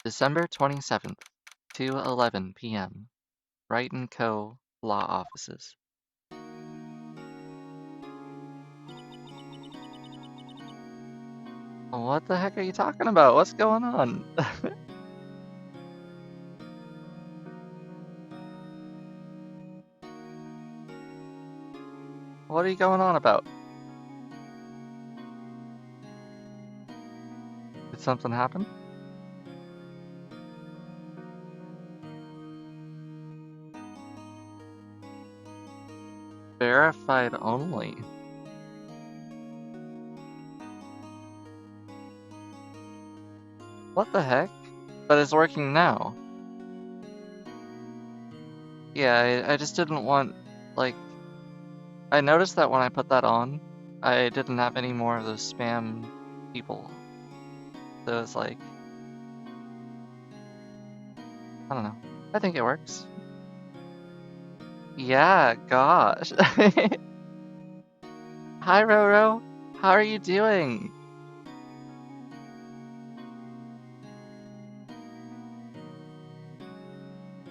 December 27th, 2:11 p.m. Wright & Co. Law Offices. What the heck are you talking about? What's going on? What are you going on about? Did something happen? Verified only. What the heck? But it's working now. Yeah, I just didn't want, like... I noticed that when I put that on, I didn't have any more of those spam people. So it's like... I don't know. I think it works. Yeah, gosh. Hi, Roro. How are you doing?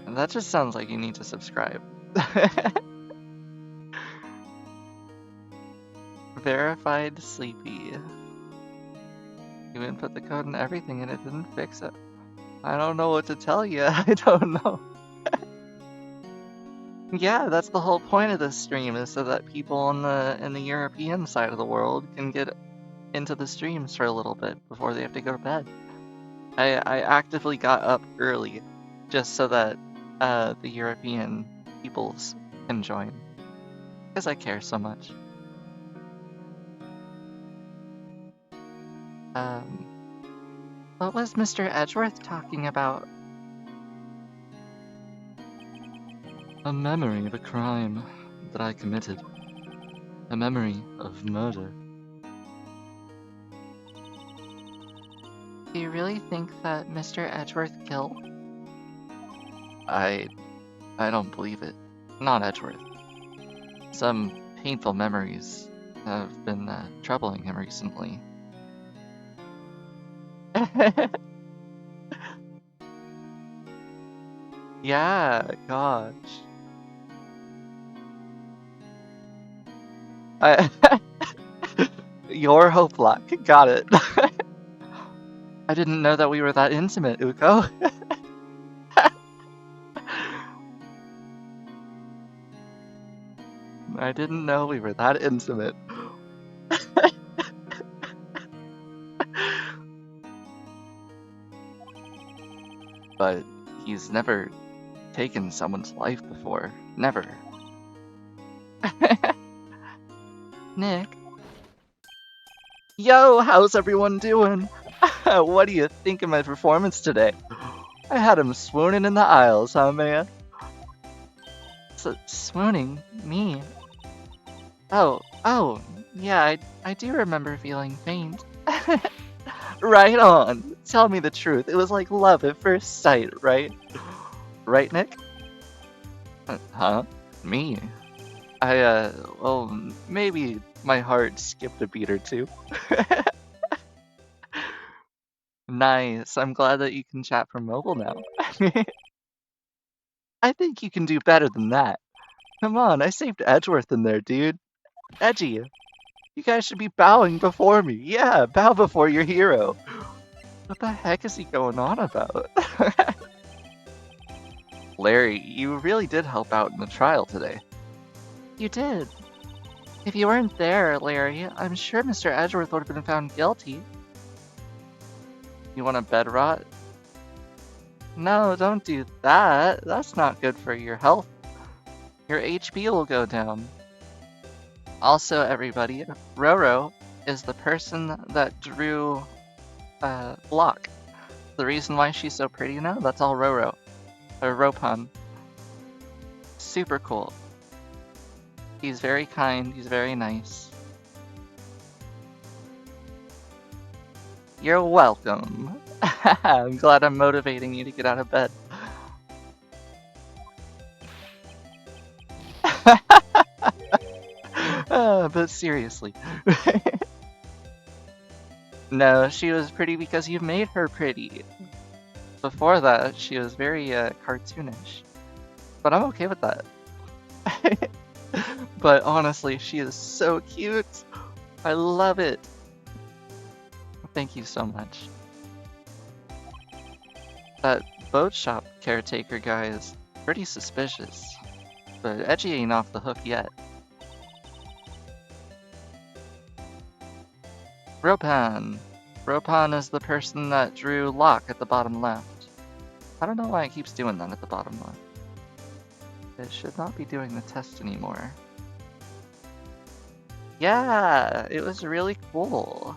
That just sounds like you need to subscribe. Verified sleepy. You input the code and everything and it didn't fix it. I don't know what to tell you. I don't know. Yeah, that's the whole point of this stream, is so that people in the European side of the world can get into the streams for a little bit before they have to go to bed. I actively got up early just so that the European peoples can join, because I care so much. What was Mr. Edgeworth talking about? A memory of a crime that I committed. A memory of murder. Do you really think that Mr. Edgeworth killed? I don't believe it. Not Edgeworth. Some painful memories have been troubling him recently. Yeah, gosh. Your hope lock. Got it. I didn't know that we were that intimate, Uko. I didn't know we were that intimate. But he's never taken someone's life before. Never. Nick? Yo, how's everyone doing? What do you think of my performance today? I had him swooning in the aisles, huh, man? Swooning? Me? Oh, yeah, I do remember feeling faint. Right on. Tell me the truth. It was like love at first sight, right? Right, Nick? Huh? Me? Well, maybe my heart skipped a beat or two. Nice. I'm glad that you can chat from mobile now. I think you can do better than that. Come on, I saved Edgeworth in there, dude. Edgy. You guys should be bowing before me. Yeah, bow before your hero. What the heck is he going on about? Larry, you really did help out in the trial today. You did. If you weren't there, Larry, I'm sure Mr. Edgeworth would have been found guilty. You want a bed rot? No, don't do that. That's not good for your health. Your HP will go down. Also, everybody, Roro is the person that drew Block. The reason why she's so pretty now, that's all Roro. Or Ropan. Super cool. He's very kind, he's very nice. You're welcome. I'm glad I'm motivating you to get out of bed. But seriously. No, she was pretty because you made her pretty. Before that, she was very cartoonish. But I'm okay with that. But honestly, she is so cute. I love it. Thank you so much. That boat shop caretaker guy is pretty suspicious. But Edgy ain't off the hook yet. Ropan. Ropan is the person that drew Locke at the bottom left. I don't know why it keeps doing that at the bottom left. It should not be doing the test anymore. Yeah, it was really cool.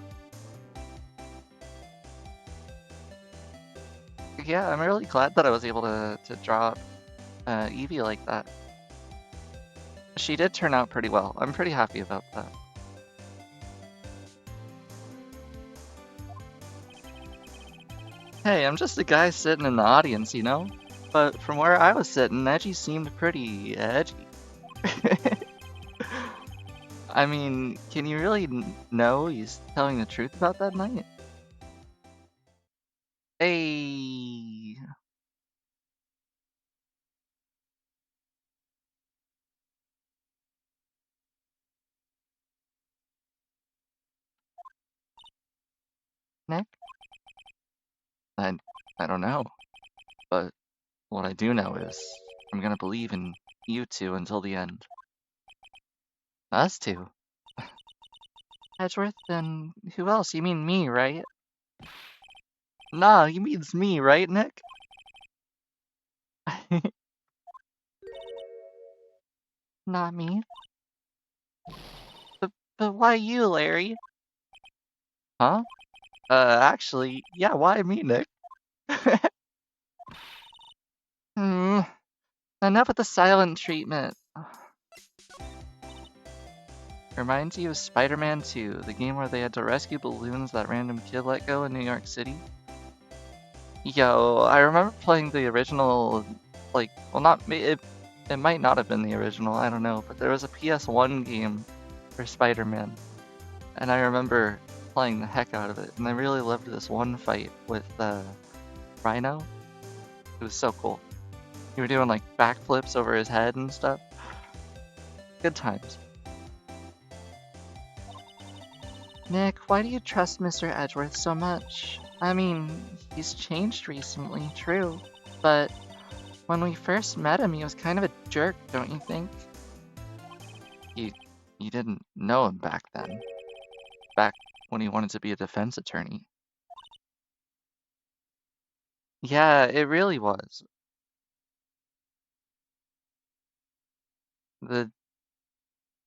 Yeah, I'm really glad that I was able to draw Eevee like that. She did turn out pretty well. I'm pretty happy about that. Hey, I'm just a guy sitting in the audience, you know? But from where I was sitting, Edgy seemed pretty edgy. I mean, can you really know he's telling the truth about that night? Hey! Nick? I, I don't know. But what I do know is I'm gonna believe in you two until the end. Us two? Edgeworth, and who else? You mean me, right? Nah, he means me, right, Nick? Not me. But why you, Larry? Huh? Actually, yeah, why me, Nick? Hmm, enough with the silent treatment. Reminds you of Spider-Man 2, the game where they had to rescue balloons that random kid let go in New York City? Yo, I remember playing the original, like, well, not, it might not have been the original, I don't know, but there was a PS1 game for Spider-Man, and I remember playing the heck out of it, and I really loved this one fight with Rhino. It was so cool. You were doing like backflips over his head and stuff. Good times. Nick, why do you trust Mr. Edgeworth so much? I mean, he's changed recently, true, but when we first met him, he was kind of a jerk, don't you think? You, you didn't know him back then, back when he wanted to be a defense attorney. Yeah, it really was. The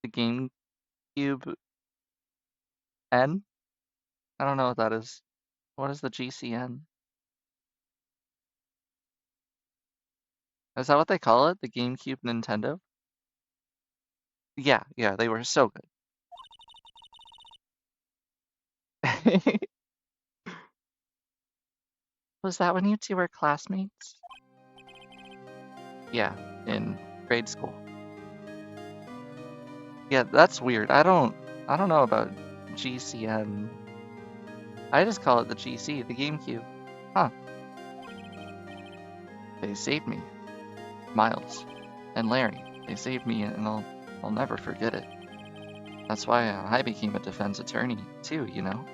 the GameCube N? I don't know what that is. What is the GCN? Is that what they call it? The GameCube Nintendo? Yeah, yeah, they were so good. Was that when you two were classmates? Yeah, in grade school. Yeah, that's weird. I don't know about GCN. I just call it the GC, the GameCube. Huh. They saved me. Miles and Larry. They saved me and I'll never forget it. That's why I became a defense attorney too, you know?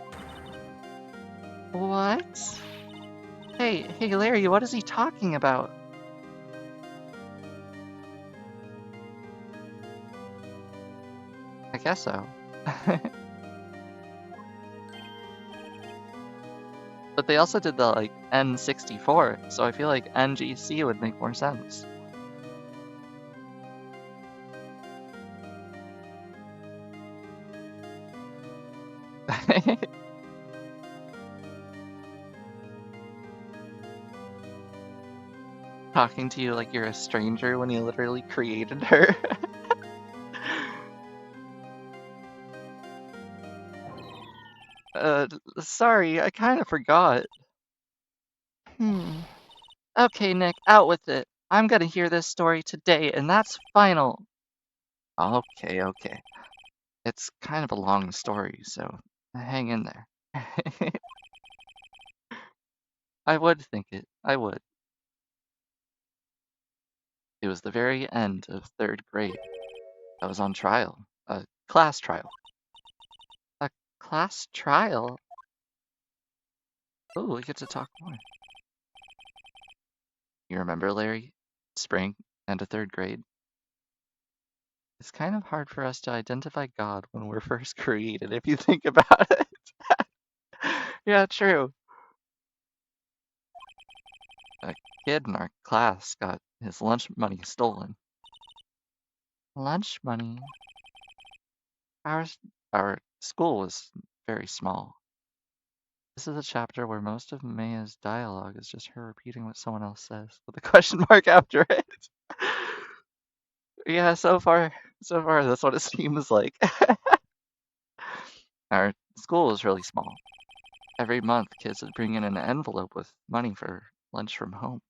What? Hey Larry, what is he talking about? I guess so. But they also did the like N64, so I feel like NGC would make more sense. Talking to you like you're a stranger when you literally created her. uh, Sorry, I kind of forgot. Hmm. Okay, Nick, out with it. I'm gonna hear this story today, and that's final. Okay, okay. It's kind of a long story, so hang in there. I would think it. I would. It was the very end of 3rd grade. I was on trial. A class trial. A class trial? Oh, we get to talk more. You remember, Larry? Spring, end of 3rd grade. It's kind of hard for us to identify God when we're first created, if you think about it. Yeah, true. A kid in our class got his lunch money stolen. Lunch money? Our, our school was very small. This is a chapter where most of Maya's dialogue is just her repeating what someone else says with a question mark after it. Yeah, so far that's what it seems like. Our school was really small. Every month, kids would bring in an envelope with money for lunch from home.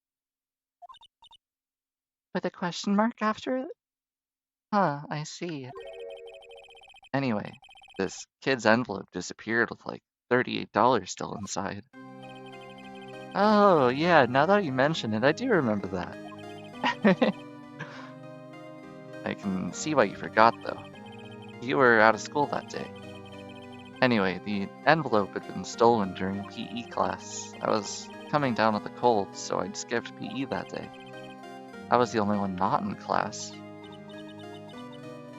With a question mark after it? Huh, I see. Anyway, this kid's envelope disappeared with like $38 still inside. Oh, yeah, now that you mention it, I do remember that. I can see why you forgot, though. You were out of school that day. Anyway, the envelope had been stolen during PE class. I was coming down with a cold, so I'd skipped PE that day. I was the only one not in class.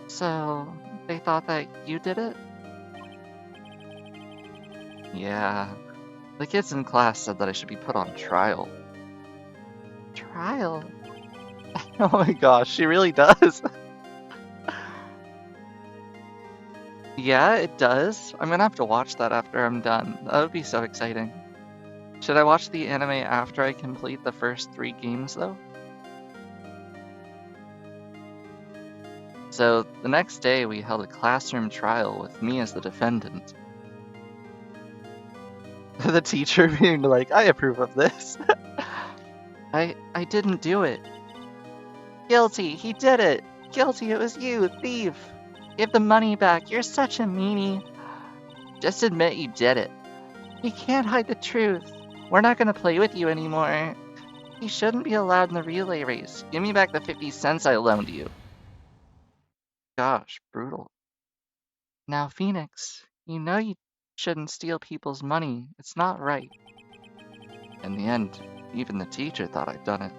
So, they thought that you did it? Yeah. The kids in class said that I should be put on trial. Trial? Oh my gosh, she really does. Yeah, it does. I'm gonna have to watch that after I'm done. That would be so exciting. Should I watch the anime after I complete the first 3 games, though? So, the next day we held a classroom trial with me as the defendant. The teacher being like, I approve of this. I didn't do it. Guilty, he did it. Guilty, it was you, thief. Give the money back, you're such a meanie. Just admit you did it. You can't hide the truth. We're not gonna play with you anymore. You shouldn't be allowed in the relay race. Give me back the 50 cents I loaned you. Gosh, brutal. Now, Phoenix, you know you shouldn't steal people's money. It's not right. In the end, even the teacher thought I'd done it.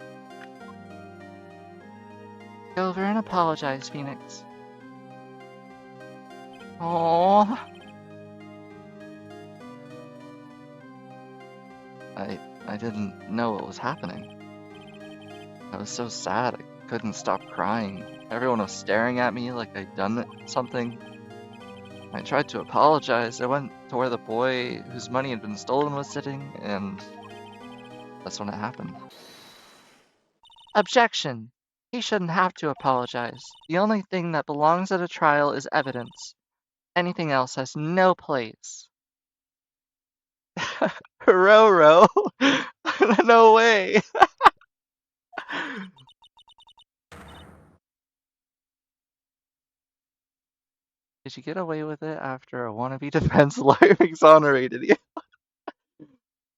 Go over and apologize, Phoenix. Oh, I didn't know what was happening. I was so sad I couldn't stop crying. Everyone was staring at me like I'd done something. I tried to apologize. I went to where the boy whose money had been stolen was sitting, and that's when it happened. Objection! He shouldn't have to apologize. The only thing that belongs at a trial is evidence. Anything else has no place. Roro! No way! Did you get away with it after a wannabe defense lawyer exonerated you?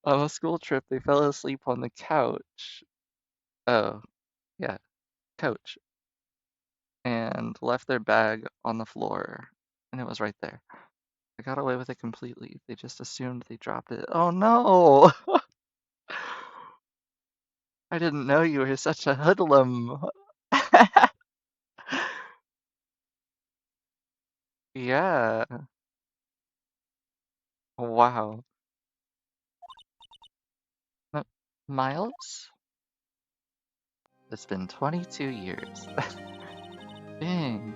On a school trip, they fell asleep on the couch. Oh, yeah, couch. And left their bag on the floor. And it was right there. I got away with it completely. They just assumed they dropped it. Oh no! I didn't know you were such a hoodlum. Yeah. Wow. M- Miles? It's been 22 years. Dang.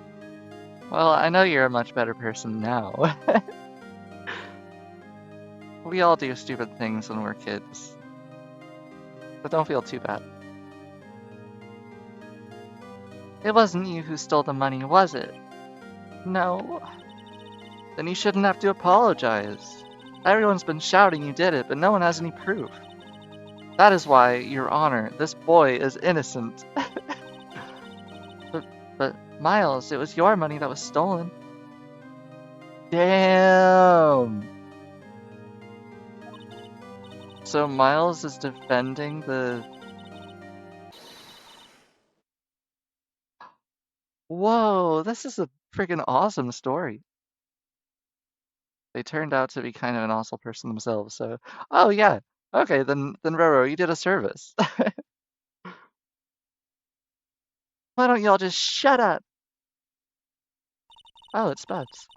Well, I know you're a much better person now. We all do stupid things when we're kids. But don't feel too bad. It wasn't you who stole the money, was it? No. Then you shouldn't have to apologize. Everyone's been shouting you did it, but no one has any proof. That is why, Your Honor, this boy is innocent. But Miles, it was your money that was stolen. Damn! So Miles is defending the... Whoa, this is a freaking awesome story. They turned out to be kind of an awesome person themselves, so... Oh, yeah. Okay, then Roro, you did a service. Why don't y'all just shut up? Oh, it's Bubs.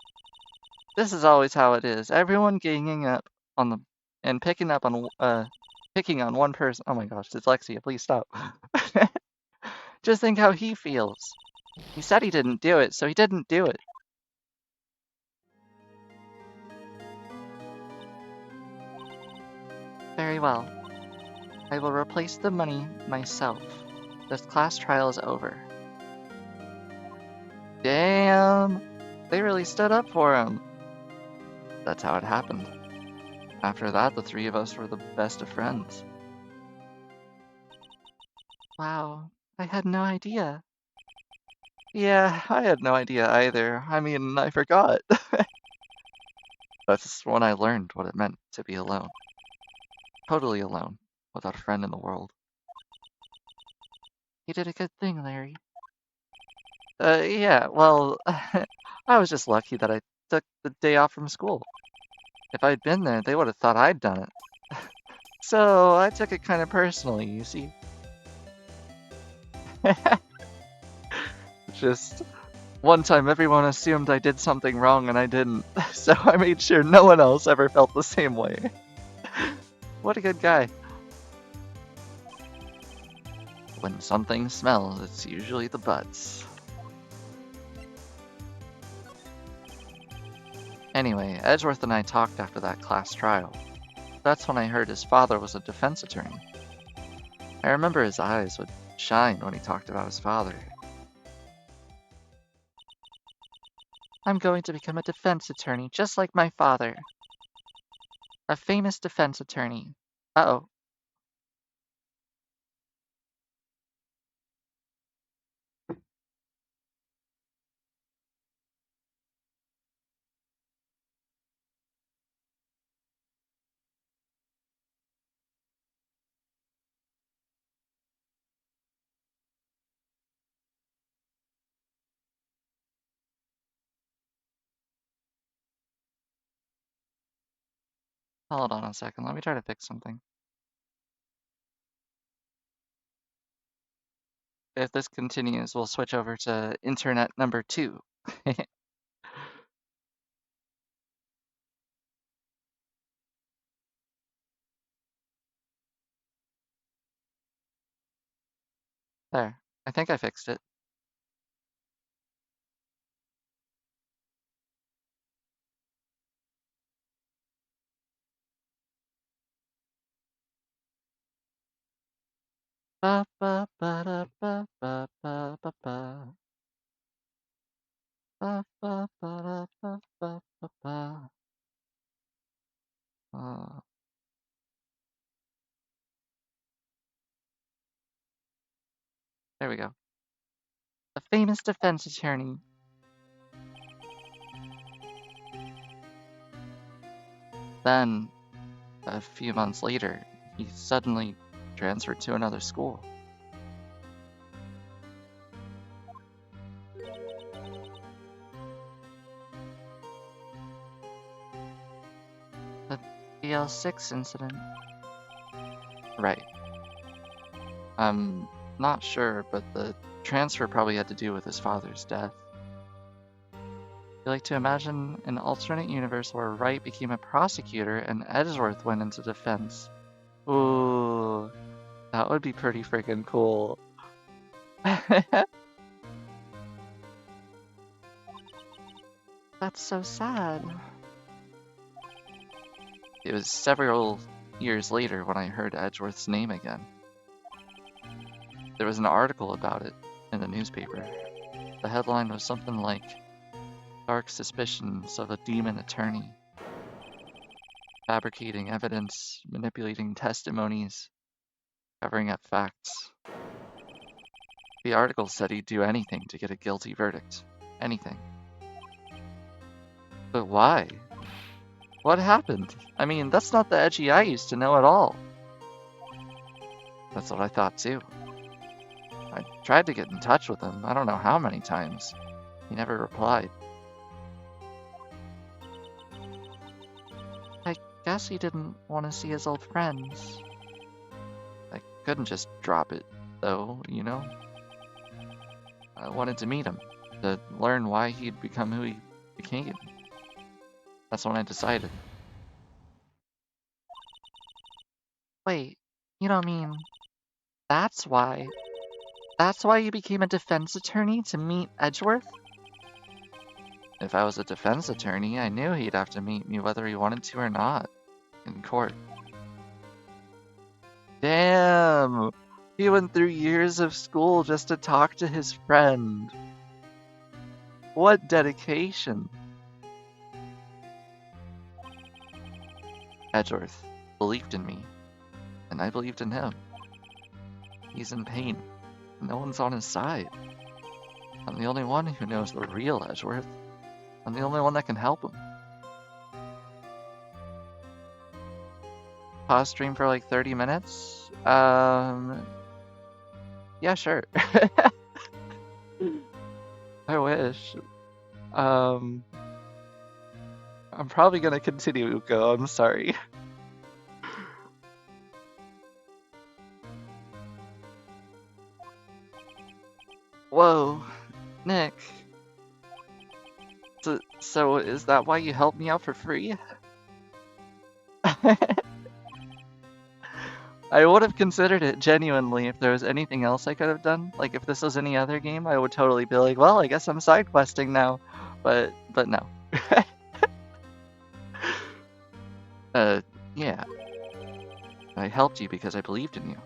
This is always how it is. Everyone ganging up on the... and picking on one person. Oh my gosh, dyslexia, please stop. Just think how he feels. He said he didn't do it, so he didn't do it. Very well. I will replace the money myself. This class trial is over. Damn! They really stood up for him. That's how it happened. After that, the three of us were the best of friends. Wow, I had no idea. Yeah, I had no idea either. I mean, I forgot. That's when I learned what it meant to be alone. Totally alone, without a friend in the world. You did a good thing, Larry. Yeah, well, I was just lucky that I took the day off from school. If I'd been there, they would have thought I'd done it. So I took it kind of personally, you see. Just one time everyone assumed I did something wrong and I didn't, so I made sure no one else ever felt the same way. What a good guy. When something smells, it's usually the butts. Anyway, Edgeworth and I talked after that class trial. That's when I heard his father was a defense attorney. I remember his eyes would shine when he talked about his father. I'm going to become a defense attorney, just like my father. A famous defense attorney. Uh-oh. Hold on a second, let me try to fix something. If this continues, we'll switch over to internet number 2. There, I think I fixed it. Ba ba ba da ba ba ba ba ba. Ba ba ba da ba ba ba ba. There we go. A famous defense attorney. Then, a few months later, he suddenly transferred to another school. The DL6 incident. Right. I'm not sure, but the transfer probably had to do with his father's death. You like to imagine an alternate universe where Wright became a prosecutor and Edgeworth went into defense. Ooh, that would be pretty freaking cool. That's so sad. It was several years later when I heard Edgeworth's name again. There was an article about it in the newspaper. The headline was something like, "Dark suspicions of a demon attorney. Fabricating evidence, manipulating testimonies, covering up facts." The article said he'd do anything to get a guilty verdict. Anything. But why? What happened? I mean, that's not the Edgy I used to know at all. That's what I thought too. I tried to get in touch with him, I don't know how many times. He never replied. I guess he didn't want to see his old friends. I couldn't just drop it, though, you know? I wanted to meet him, to learn why he'd become who he became. That's when I decided. Wait, you don't mean that's why? That's why you became a defense attorney to meet Edgeworth? If I was a defense attorney, I knew he'd have to meet me whether he wanted to or not, in court. Damn! He went through years of school just to talk to his friend. What dedication! Edgeworth believed in me, and I believed in him. He's in pain. No one's on his side. I'm the only one who knows the real Edgeworth. I'm the only one that can help him. Pause stream for like 30 minutes? Yeah, sure. I wish. I'm probably gonna continue, Uko, I'm sorry. Whoa, Nick. So is that why you helped me out for free? I would have considered it genuinely if there was anything else I could have done. Like if this was any other game, I would totally be like, well, I guess I'm side questing now. But no. Yeah. I helped you because I believed in you.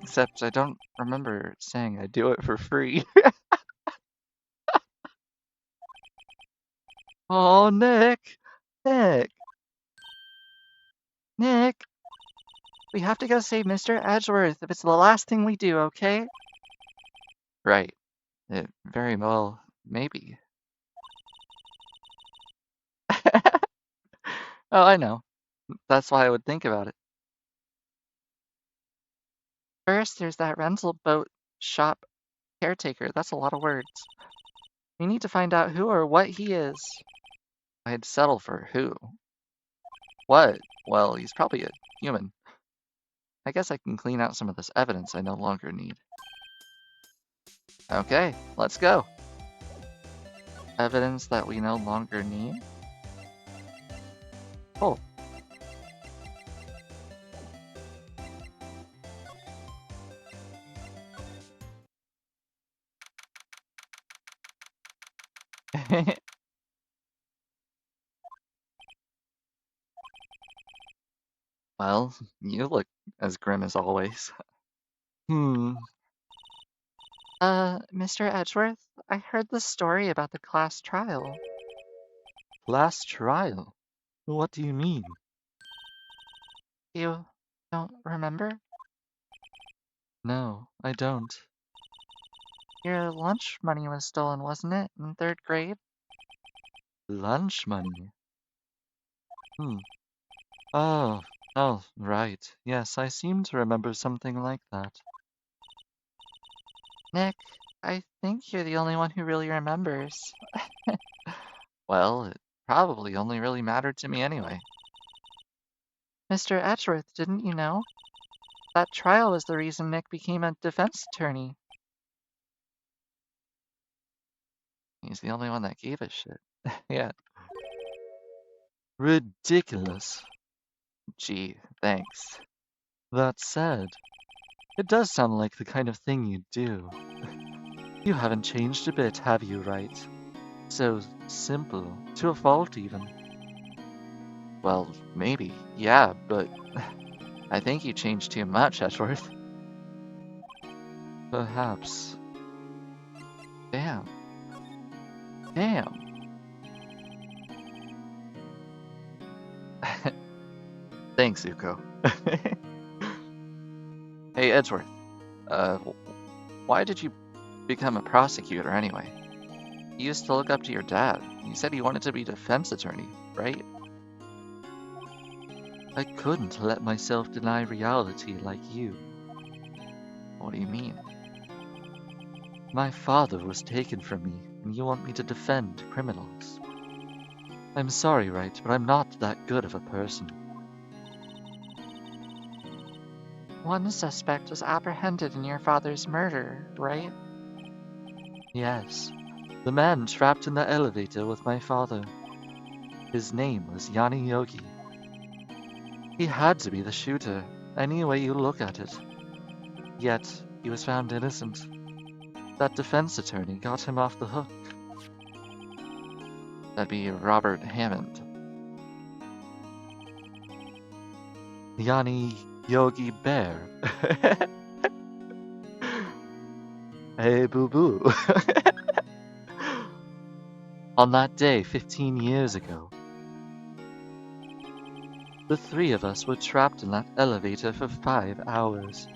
Except I don't remember saying I'd do it for free. Oh, Nick! Nick! Nick! We have to go save Mr. Edgeworth if it's the last thing we do, okay? Right. It very well, maybe. Oh, I know. That's why I would think about it. First, there's that rental boat shop caretaker. That's a lot of words. We need to find out who or what he is. I'd settle for who. What? Well, he's probably a human. I guess I can clean out some of this evidence I no longer need. Okay, let's go. Evidence that we no longer need? Oh. Well, you look as grim as always. Mr. Edgeworth, I heard the story about the class trial. Class trial? What do you mean? You don't remember? No, I don't. Your lunch money was stolen, wasn't it, in 3rd grade? Lunch money? Oh, right. Yes, I seem to remember something like that. Nick, I think you're the only one who really remembers. Well, it probably only really mattered to me anyway. Mr. Edgeworth, didn't you know? That trial was the reason Nick became a defense attorney. He's the only one that gave a shit. Yeah. Ridiculous. Gee, thanks. That said, it does sound like the kind of thing you'd do. You haven't changed a bit, have you, right? So simple, to a fault even. Well, maybe, yeah, but I think you changed too much, Edgeworth. Perhaps. Damn. Damn. Thanks, Zuko. Hey, Edgeworth. Why did you become a prosecutor anyway? You used to look up to your dad. You said you wanted to be a defense attorney, right? I couldn't let myself deny reality like you. What do you mean? My father was taken from me, and you want me to defend criminals. I'm sorry, right, but I'm not that good of a person. One suspect was apprehended in your father's murder, right? Yes. The man trapped in the elevator with my father. His name was Yanni Yogi. He had to be the shooter, any way you look at it. Yet, he was found innocent. That defense attorney got him off the hook. That'd be Robert Hammond. Yanni Yogi Bear. Hey, boo-boo. On that day 15 years ago, the three of us were trapped in that elevator for 5 hours.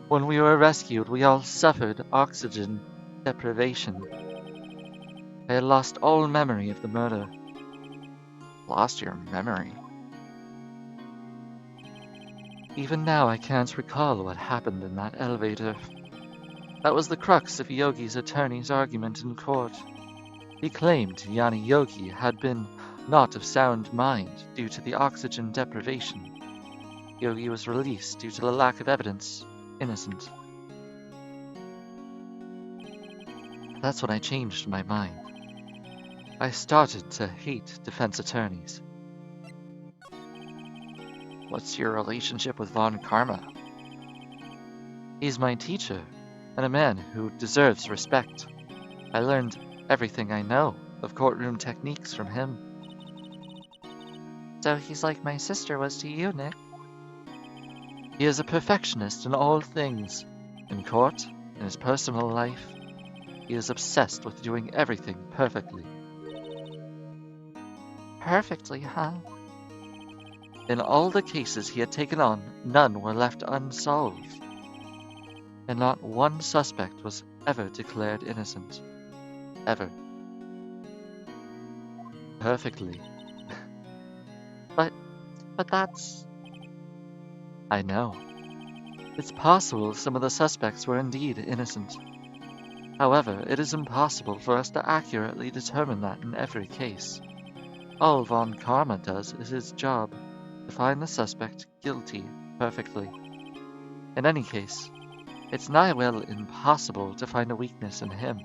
When we were rescued, we all suffered oxygen deprivation. I had lost all memory of the murder. Lost your memory? Even now I can't recall what happened in that elevator. That was the crux of Yogi's attorney's argument in court. He claimed Yanni Yogi had been not of sound mind due to the oxygen deprivation. Yogi was released due to the lack of evidence. Innocent. That's when I changed my mind. I started to hate defense attorneys. What's your relationship with Von Karma? He's my teacher, and a man who deserves respect. I learned everything I know of courtroom techniques from him. So he's like my sister was to you, Nick. He is a perfectionist in all things. In court, in his personal life, he is obsessed with doing everything perfectly. Perfectly, huh? In all the cases he had taken on, none were left unsolved. And not one suspect was ever declared innocent. Ever. Perfectly. But that's... I know. It's possible some of the suspects were indeed innocent. However, it is impossible for us to accurately determine that in every case. All Von Karma does is his job, to find the suspect guilty perfectly. In any case, it's nigh well impossible to find a weakness in him.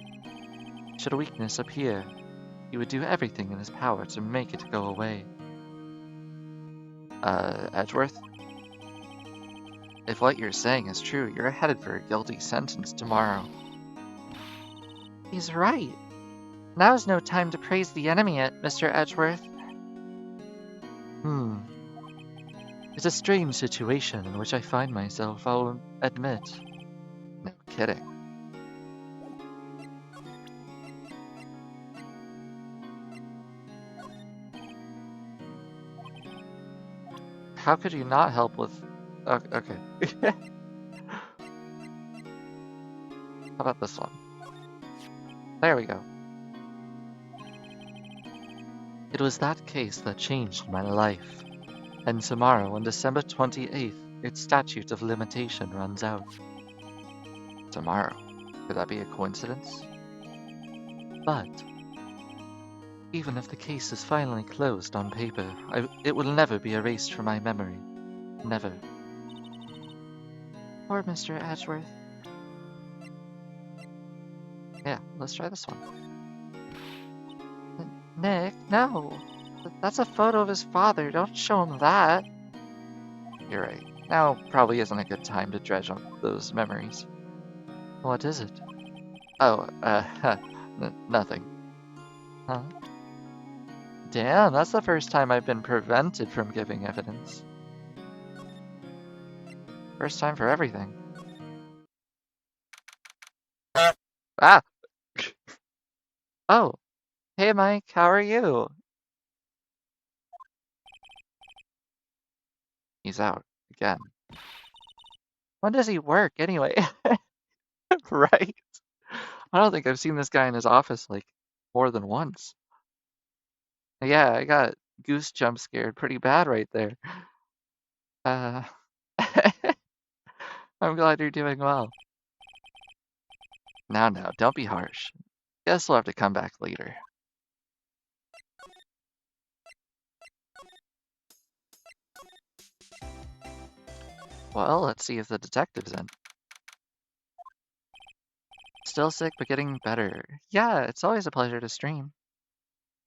Should a weakness appear, he would do everything in his power to make it go away. Edgeworth? If what you're saying is true, you're headed for a guilty sentence tomorrow. He's right. Now's no time to praise the enemy yet, Mr. Edgeworth. It's a strange situation in which I find myself, I'll admit. No kidding. How could you not help with... Okay. How about this one? There we go. It was that case that changed my life. And tomorrow, on December 28th, its statute of limitation runs out. Tomorrow? Could that be a coincidence? But even if the case is finally closed on paper, it will never be erased from my memory. Never. Poor Mr. Edgeworth. Yeah, let's try this one. Nick, no. That's a photo of his father. Don't show him that. You're right. Now probably isn't a good time to dredge up those memories. What is it? Oh, nothing. Huh? Damn, that's the first time I've been prevented from giving evidence. First time for everything. Ah! Oh, hey Mike, how are you? He's out again. When does he work anyway? Right? I don't think I've seen this guy in his office like more than once. Yeah, I got goose jump scared pretty bad right there. Uh, I'm glad you're doing well. Now, don't be harsh. Guess we'll have to come back later. Well, let's see if the detective's in. Still sick, but getting better. Yeah, it's always a pleasure to stream.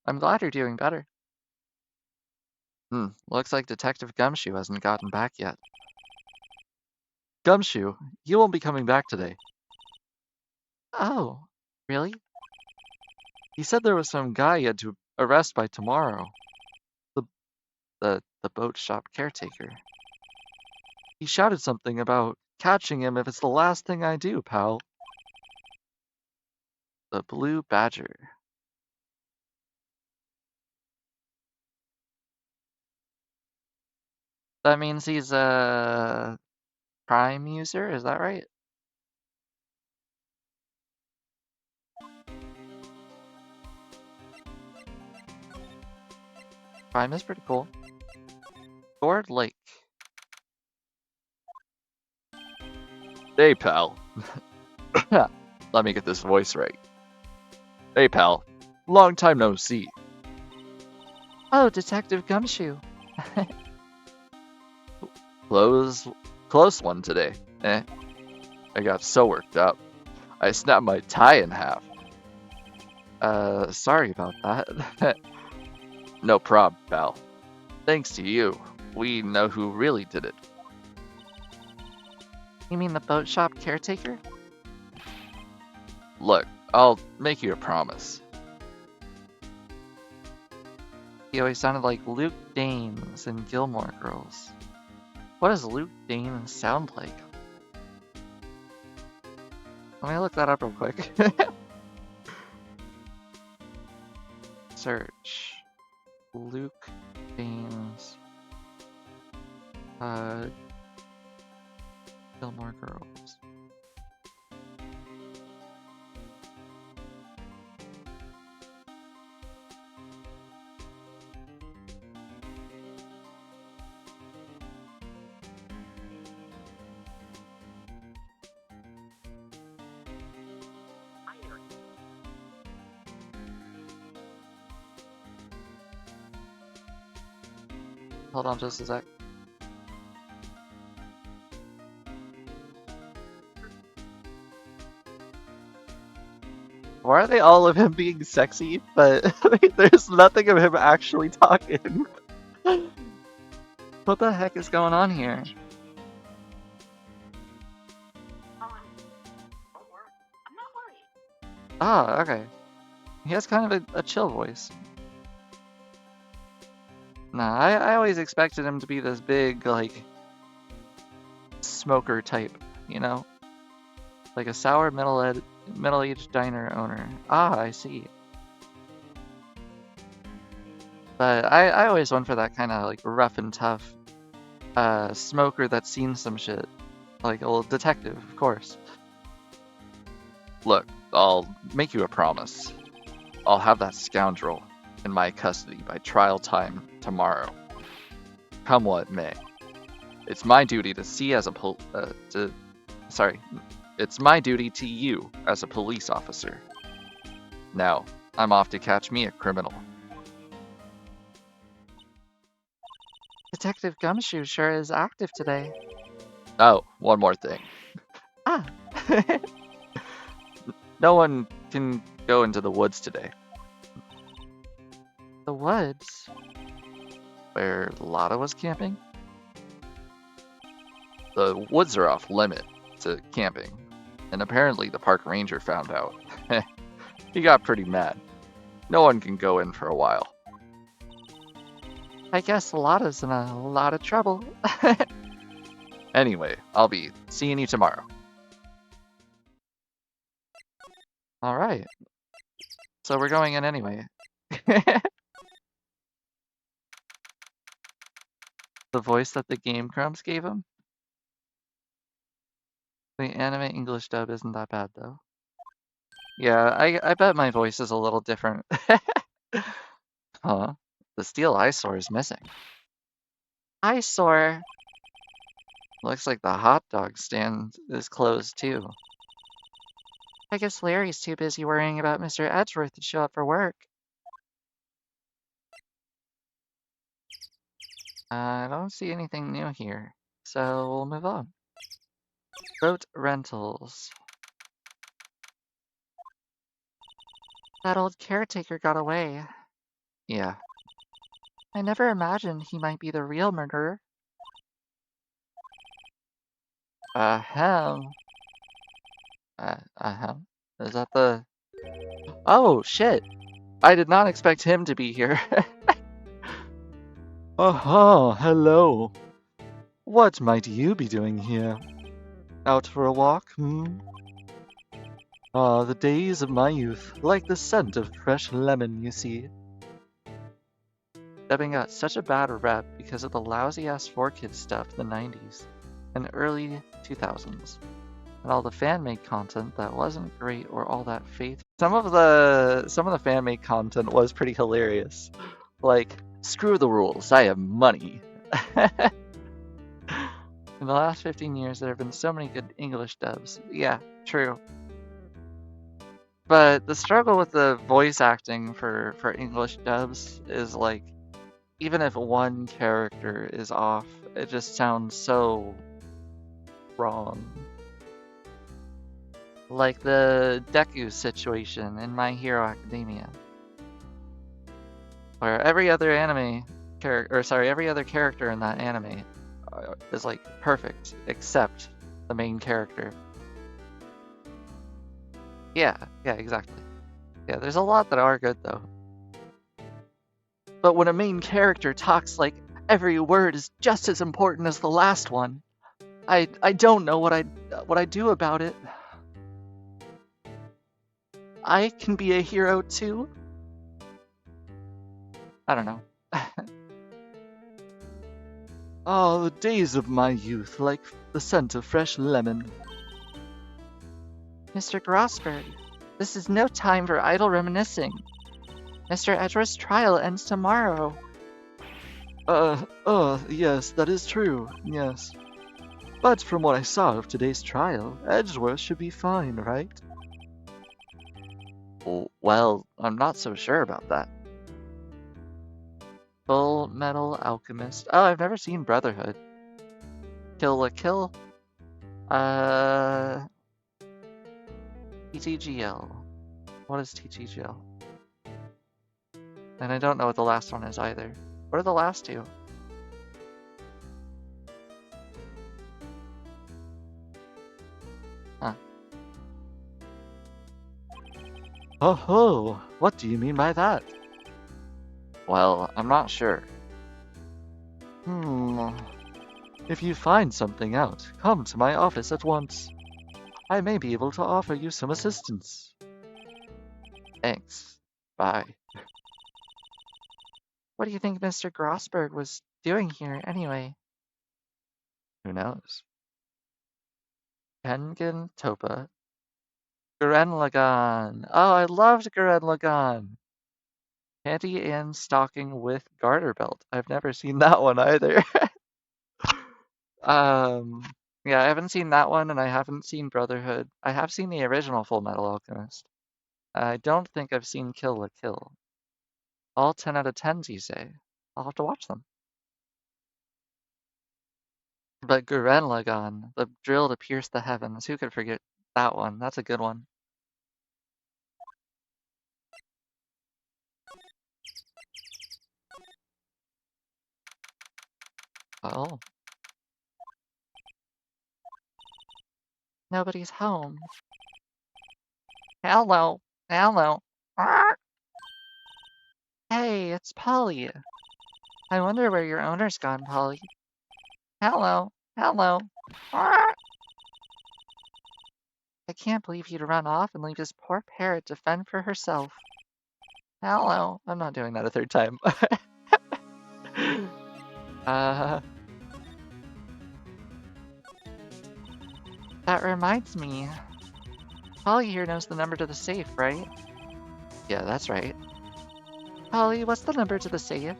I'm glad you're doing better. Looks like Detective Gumshoe hasn't gotten back yet. Gumshoe, you won't be coming back today. Oh, really? He said there was some guy he had to arrest by tomorrow. The the boat shop caretaker. He shouted something about catching him if it's the last thing I do, pal. The Blue Badger. That means he's a Prime user, is that right? Prime is pretty cool. Sword Lake. Hey, pal. Let me get this voice right. Hey, pal. Long time no see. Oh, Detective Gumshoe. Close one today. I got so worked up. I snapped my tie in half. Sorry about that. No prob, pal. Thanks to you, we know who really did it. You mean the boat shop caretaker? Look, I'll make you a promise. He always sounded like Luke Danes in Gilmore Girls. What does Luke Danes sound like? Let me look that up real quick. Search. Luke Danes. Gilmore Girls. Hold on just a sec. Why are they all of him being sexy, but there's nothing of him actually talking? What the heck is going on here? Ah, okay. He has kind of a chill voice. Nah, I always expected him to be this big, like, smoker type, you know? Like a sour middle-aged diner owner. Ah, I see. But I always went for that kind of, like, rough and tough smoker that's seen some shit. Like a little detective, of course. Look, I'll make you a promise. I'll have that scoundrel in my custody by trial time tomorrow. Come what may. It's my duty to see as a it's my duty to you as a police officer. Now, I'm off to catch me a criminal. Detective Gumshoe sure is active today. Oh, one more thing. Ah. No one can go into the woods today. The woods? Where Lotta was camping? The woods are off limit to camping, and apparently the park ranger found out. He got pretty mad. No one can go in for a while. I guess Lotta's in a lot of trouble. Anyway, I'll be seeing you tomorrow. Alright. So we're going in anyway. The voice that the Game Grumps gave him? The anime English dub isn't that bad, though. Yeah, I bet my voice is a little different. Huh? The steel eyesore is missing. Eyesore! Looks like the hot dog stand is closed too. I guess Larry's too busy worrying about Mr. Edgeworth to show up for work. I don't see anything new here, so we'll move on. Boat rentals. That old caretaker got away. Yeah. I never imagined he might be the real murderer. Ahem. Ahem. Is that the... Oh, shit! I did not expect him to be here. Aha, hello. What might you be doing here? Out for a walk, hmm? Ah, the days of my youth, like the scent of fresh lemon, you see. Dubbing got such a bad rep because of the lousy-ass 4Kids stuff in the 90s and early 2000s. And all the fan-made content that wasn't great or all that faith. Some of the fan-made content was pretty hilarious. Like, screw the rules, I have money. In the last 15 years, there have been so many good English dubs. Yeah, true. But the struggle with the voice acting for English dubs is like, even if one character is off, it just sounds so wrong. Like the Deku situation in My Hero Academia, where every other character in that anime is like perfect except the main character. Yeah, exactly. Yeah, there's a lot that are good though. But when a main character talks like every word is just as important as the last one, I don't know what I do about it. I can be a hero too. I don't know. Oh, the days of my youth, like the scent of fresh lemon. Mr. Grossberg, this is no time for idle reminiscing. Mr. Edgeworth's trial ends tomorrow. Yes, that is true, yes. But from what I saw of today's trial, Edgeworth should be fine, right? Well, I'm not so sure about that. Full Metal Alchemist. Oh, I've never seen Brotherhood. Kill la Kill. TTGL. What is TTGL? And I don't know what the last one is either. What are the last two? Huh. Oh, what do you mean by that? Well, I'm not sure. If you find something out, come to my office at once. I may be able to offer you some assistance. Thanks. Bye. What do you think Mr. Grossberg was doing here, anyway? Who knows? Tengen Toppa. Gurren Lagann. Oh, I loved Gurren Lagann. Panty and stocking with garter belt. I've never seen that one either. Yeah, I haven't seen that one, and I haven't seen Brotherhood. I have seen the original Full Metal Alchemist. I don't think I've seen Kill la Kill. All 10 out of 10s, you say? I'll have to watch them. But Gurren Lagann, the drill to pierce the heavens. Who could forget that one? That's a good one. Oh. Nobody's home. Hello. Hello. Hey, it's Polly. I wonder where your owner's gone, Polly. Hello. Hello. I can't believe he'd run off and leave his poor parrot to fend for herself. Hello. I'm not doing that a third time. That reminds me. Polly here knows the number to the safe, right? Yeah, that's right. Polly, what's the number to the safe?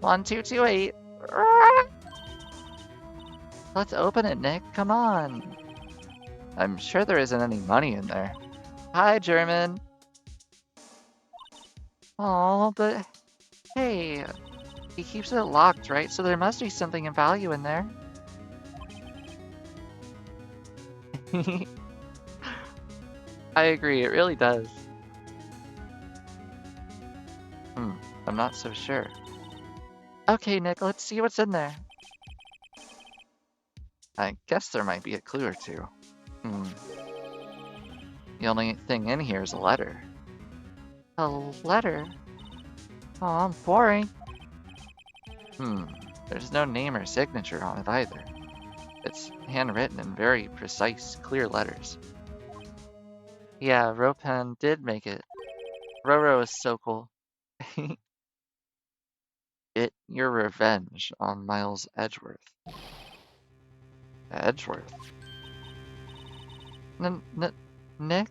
1228. Let's open it, Nick. Come on. I'm sure there isn't any money in there. Hi, German. Oh, but hey, he keeps it locked, right? So there must be something of value in there. I agree, it really does. I'm not so sure. Okay, Nick, let's see what's in there. I guess there might be a clue or two. The only thing in here is a letter. A letter? Oh, boring. There's no name or signature on it either. It's handwritten in very precise, clear letters. Yeah, Ropen did make it. Roro is so cool. Get your revenge on Miles Edgeworth. Edgeworth? Nick?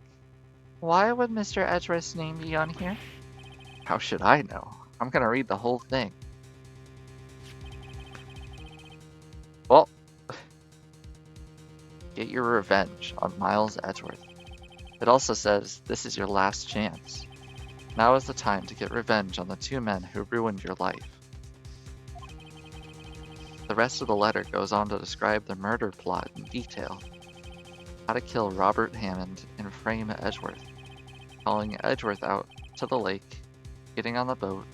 Why would Mr. Edgeworth's name be on here? How should I know? I'm gonna read the whole thing. Well, get your revenge on Miles Edgeworth. It also says, this is your last chance. Now is the time to get revenge on the two men who ruined your life. The rest of the letter goes on to describe the murder plot in detail. How to kill Robert Hammond and frame Edgeworth. Calling Edgeworth out to the lake, getting on the boat,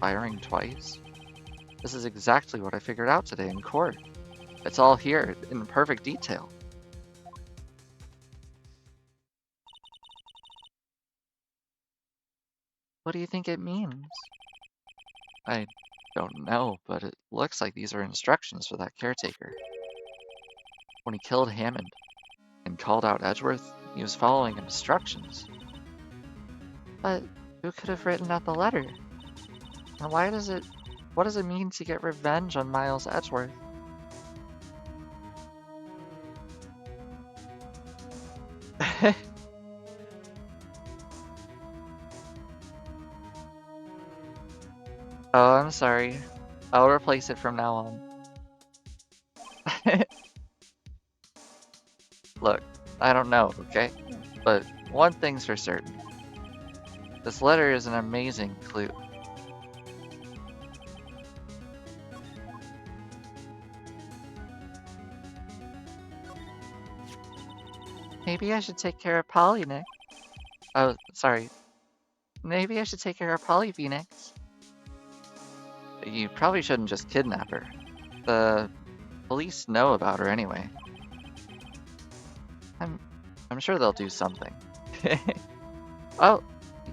firing twice. This is exactly what I figured out today in court. It's all here in perfect detail. What do you think it means? I don't know, but it looks like these are instructions for that caretaker. When he killed Hammond and called out Edgeworth, he was following instructions. But who could have written out the letter? And what does it mean to get revenge on Miles Edgeworth? Oh, I'm sorry. I'll replace it from now on. Look, I don't know, okay? But one thing's for certain. This letter is an amazing clue. Maybe I should take care of Polly, Nick. Oh, sorry. Maybe I should take care of Polly, Phoenix. You probably shouldn't just kidnap her. The police know about her anyway. I'm sure they'll do something. Oh,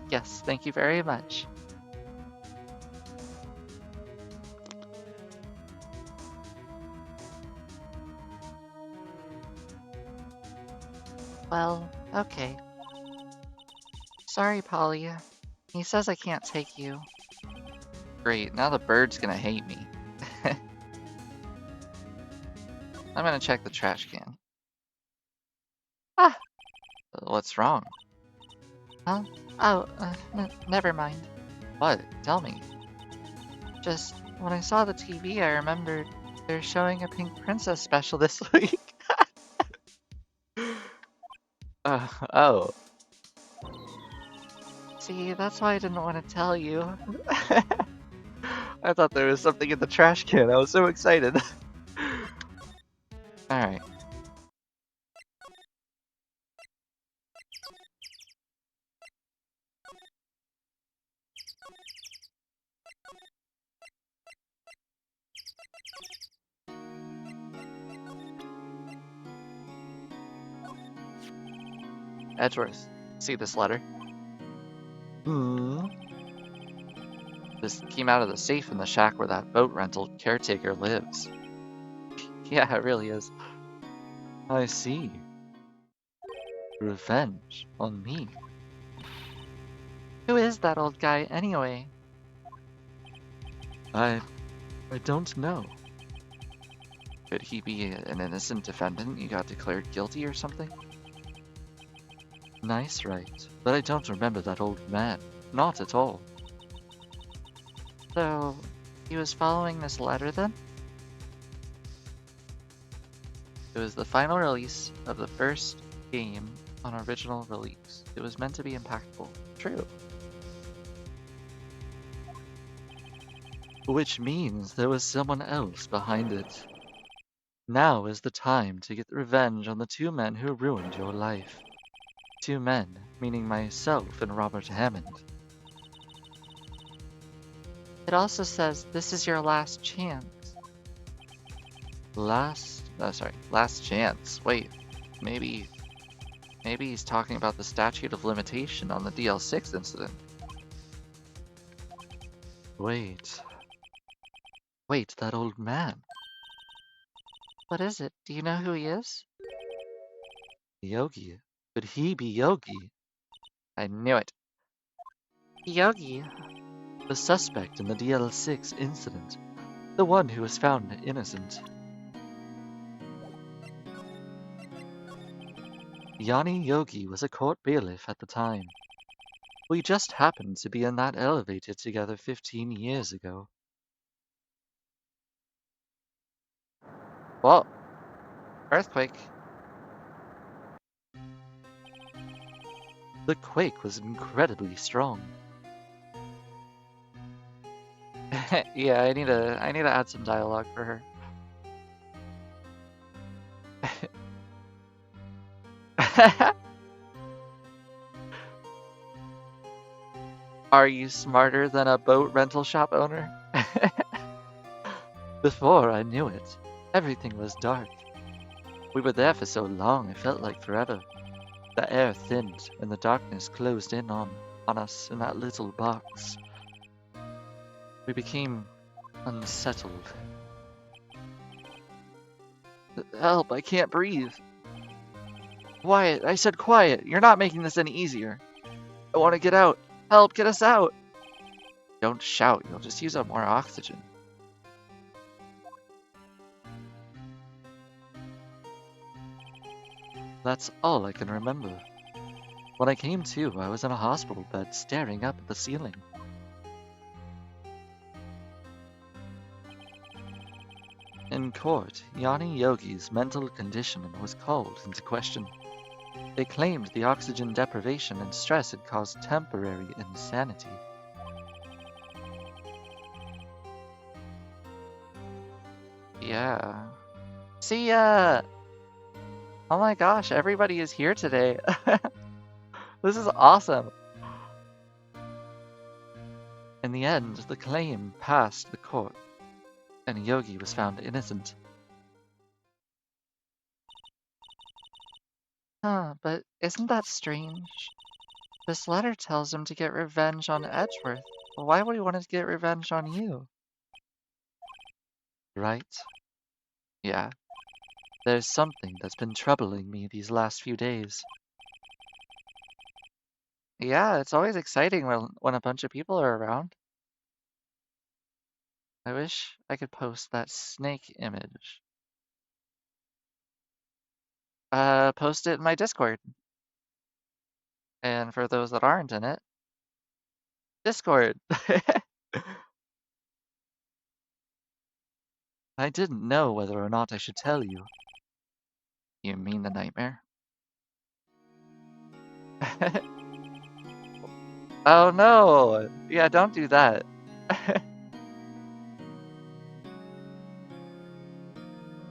yes, thank you very much. Well, okay. Sorry, Polly. He says I can't take you. Great, now the bird's gonna hate me. I'm gonna check the trash can. Ah! What's wrong? Huh? Oh, never mind. What? Tell me. Just, when I saw the TV, I remembered they're showing a Pink Princess special this week. Oh. See, that's why I didn't want to tell you. I thought there was something in the trash can. I was so excited. Alright. Edgeworth, see this letter? This came out of the safe in the shack where that boat rental caretaker lives. Yeah, it really is. I see. Revenge on me. Who is that old guy anyway? I don't know. Could he be an innocent defendant you got declared guilty or something? Nice, right? But I don't remember that old man. Not at all. So, he was following this letter then? It was the final release of the first game on original release. It was meant to be impactful. True. Which means there was someone else behind it. Now is the time to get revenge on the two men who ruined your life. Two men, meaning myself and Robert Hammond. It also says this is your last chance. Last chance. Wait, maybe he's talking about the statute of limitation on the DL6 incident. Wait, that old man. What is it? Do you know who he is? Yogi. Could he be Yogi? I knew it. Yogi. The suspect in the DL6 incident. The one who was found innocent. Yanni Yogi was a court bailiff at the time. We just happened to be in that elevator together 15 years ago. Whoa. Earthquake. The quake was incredibly strong. Yeah, I need to add some dialogue for her. Are you smarter than a boat rental shop owner? Before I knew it, everything was dark. We were there for so long it felt like forever. The air thinned and the darkness closed in on us in that little box. We became unsettled. Help, I can't breathe. Quiet, I said quiet. You're not making this any easier. I want to get out. Help, get us out. Don't shout, you'll just use up more oxygen. That's all I can remember. When I came to, I was in a hospital bed staring up at the ceiling. In court, Yanni Yogi's mental condition was called into question. They claimed the oxygen deprivation and stress had caused temporary insanity. Yeah. See ya! Oh my gosh, everybody is here today. This is awesome. In the end, the claim passed the court, and Yogi was found innocent. Huh, but isn't that strange? This letter tells him to get revenge on Edgeworth. Why would he want to get revenge on you? Right? Yeah. There's something that's been troubling me these last few days. Yeah, it's always exciting when a bunch of people are around. I wish I could post that snake image. Post it in my Discord. And for those that aren't in it, Discord. I didn't know whether or not I should tell you. You mean the nightmare? Oh no! Yeah, don't do that.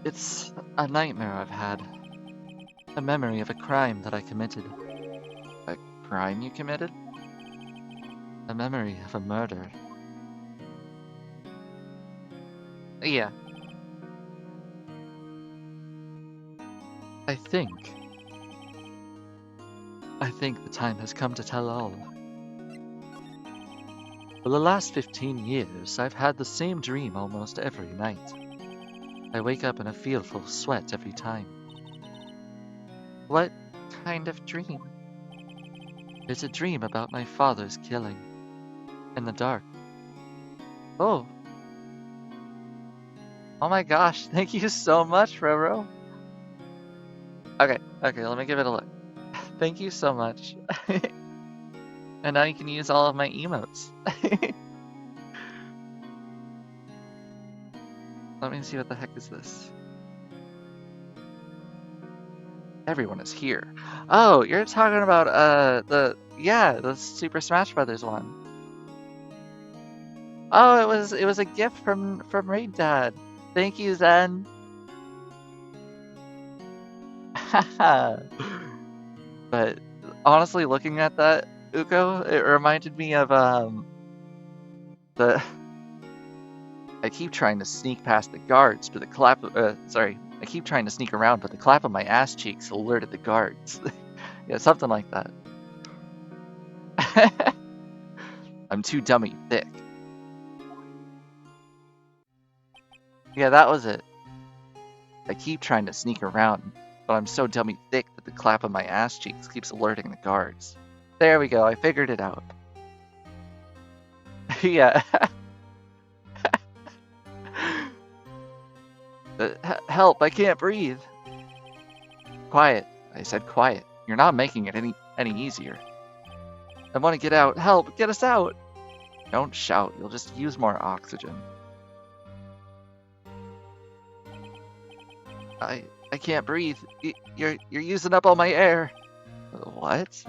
It's a nightmare I've had. A memory of a crime that I committed. A crime you committed? A memory of a murder. Yeah. I think the time has come to tell all. For the last 15 years, I've had the same dream almost every night. I wake up in a fearful sweat every time. What kind of dream? It's a dream about my father's killing. In the dark. Oh. Oh my gosh, thank you so much, Roro. Okay, let me give it a look. Thank you so much. And now you can use all of my emotes. Let me see what the heck is this. Everyone is here. Oh, you're talking about the Super Smash Brothers one. Oh, it was a gift from Raid Dad. Thank you, Zen. But honestly, looking at that, Uko, it reminded me of the I keep trying to sneak past the guards, but I keep trying to sneak around, but the clap of my ass cheeks alerted the guards. Yeah, something like that. I'm too dummy thick. Yeah, that was it. I keep trying to sneak around, but I'm so dummy thick that the clap of my ass cheeks keeps alerting the guards. There we go, I figured it out. Yeah. Help, I can't breathe. Quiet. I said quiet. You're not making it any easier. I want to get out. Help, get us out. Don't shout, you'll just use more oxygen. I can't breathe. You're using up all my air. What?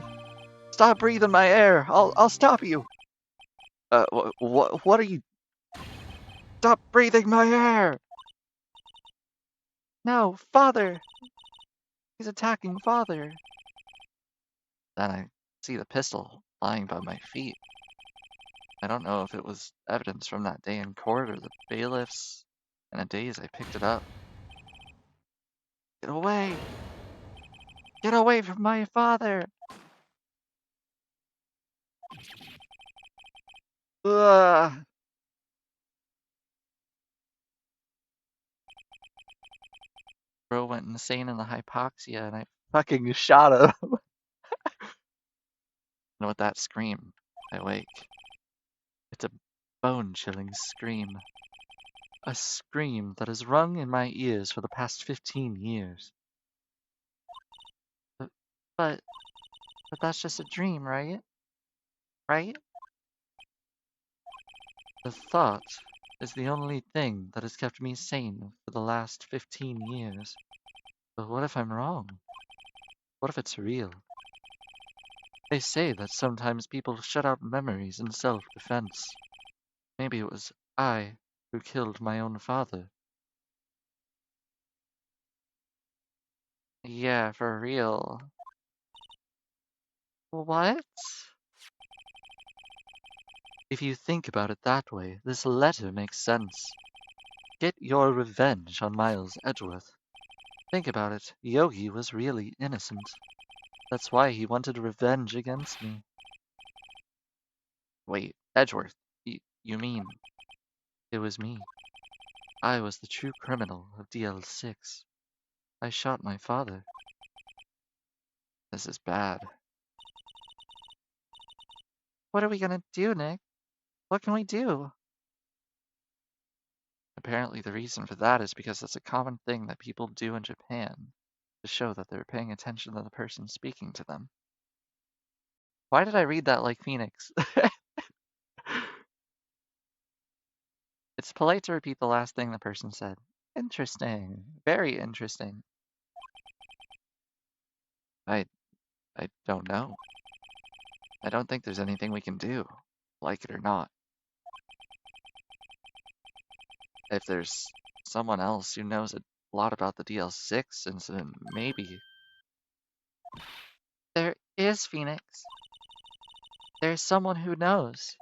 Stop breathing my air. I'll stop you. What are you? Stop breathing my air. No, father. He's attacking father. Then I see the pistol lying by my feet. I don't know if it was evidence from that day in court or the bailiffs. In a daze, I picked it up. Get away! Get away from my father! Ugh! Bro went insane in the hypoxia and I fucking shot him. And with that scream, I wake. It's a bone-chilling scream. A scream that has rung in my ears for the past 15 years. But, but that's just a dream, right? Right? The thought is the only thing that has kept me sane for the last 15 years. But what if I'm wrong? What if it's real? They say that sometimes people shut out memories in self-defense. Maybe it was I who killed my own father. Yeah, for real. What? If you think about it that way, this letter makes sense. Get your revenge on Miles Edgeworth. Think about it, Yogi was really innocent. That's why he wanted revenge against me. Wait, Edgeworth, you mean... It was me. I was the true criminal of DL6. I shot my father. This is bad. What are we gonna do, Nick? What can we do? Apparently the reason for that is because it's a common thing that people do in Japan to show that they're paying attention to the person speaking to them. Why did I read that like Phoenix? It's polite to repeat the last thing the person said. Interesting. Very interesting. I don't know. I don't think there's anything we can do, like it or not. If there's someone else who knows a lot about the DL6 incident, maybe. There is, Phoenix. There's someone who knows.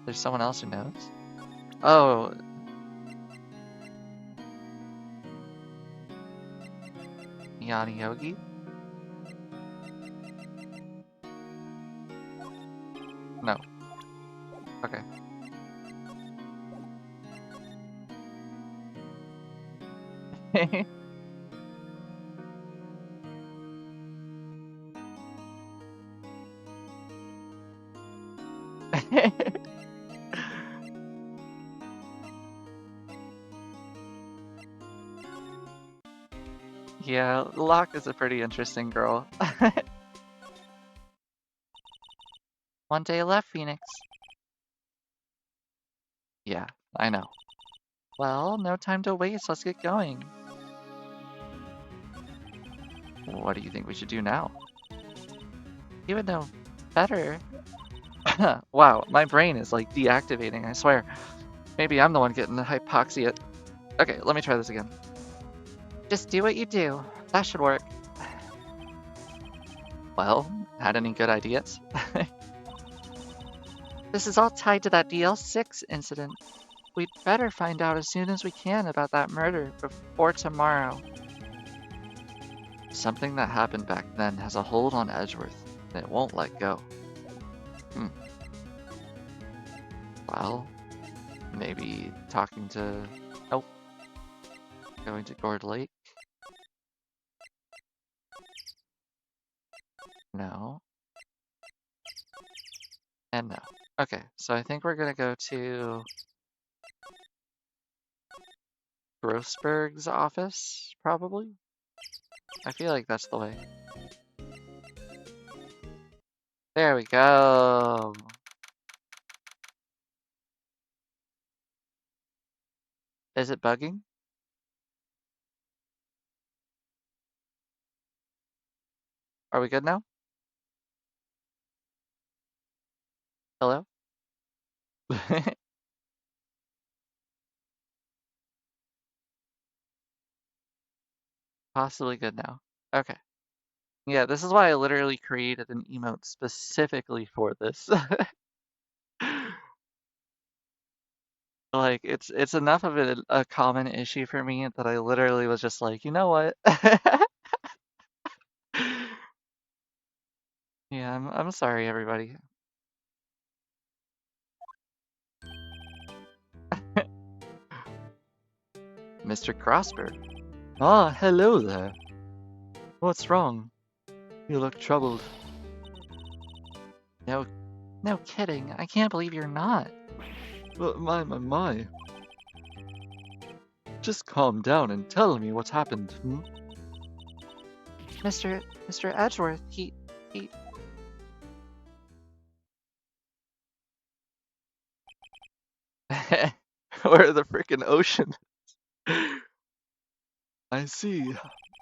There's someone else who knows? Oh. Yanni Yogi? No. Okay. Yeah, Locke is a pretty interesting girl. One day left, Phoenix. Yeah, I know. Well, no time to waste. Let's get going. What do you think we should do now? You would know better. Wow, my brain is like deactivating, I swear. Maybe I'm the one getting the hypoxia. Okay, let me try this again. Just do what you do. That should work. Well, had any good ideas? This is all tied to that DL6 incident. We'd better find out as soon as we can about that murder before tomorrow. Something that happened back then has a hold on Edgeworth, and it won't let go. Well, maybe talking to... Oh. Going to Gourd Lake? No. And no. Okay, so I think we're gonna go to... Grossberg's office, probably? I feel like that's the way. There we go! Is it bugging? Are we good now? Hello? Possibly good now. Okay. Yeah, this is why I literally created an emote specifically for this. Like, it's enough of a common issue for me that I literally was just like, you know what? Yeah, I'm sorry, everybody. Mr. Crossberg. Ah, hello there. What's wrong? You look troubled. No, no kidding. I can't believe you're not. My. Just calm down and tell me what's happened. Mr. Edgeworth, he... Or the frickin' ocean. I see.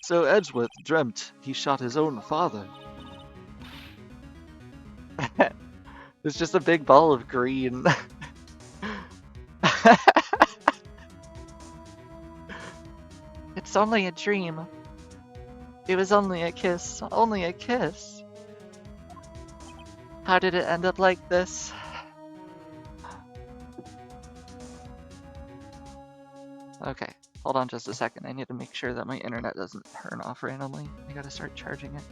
So Edgeworth dreamt he shot his own father. It's just a big ball of green. It's only a dream. It was only a kiss. Only a kiss. How did it end up like this? Okay, hold on just a second. I need to make sure that my internet doesn't turn off randomly. I gotta start charging it.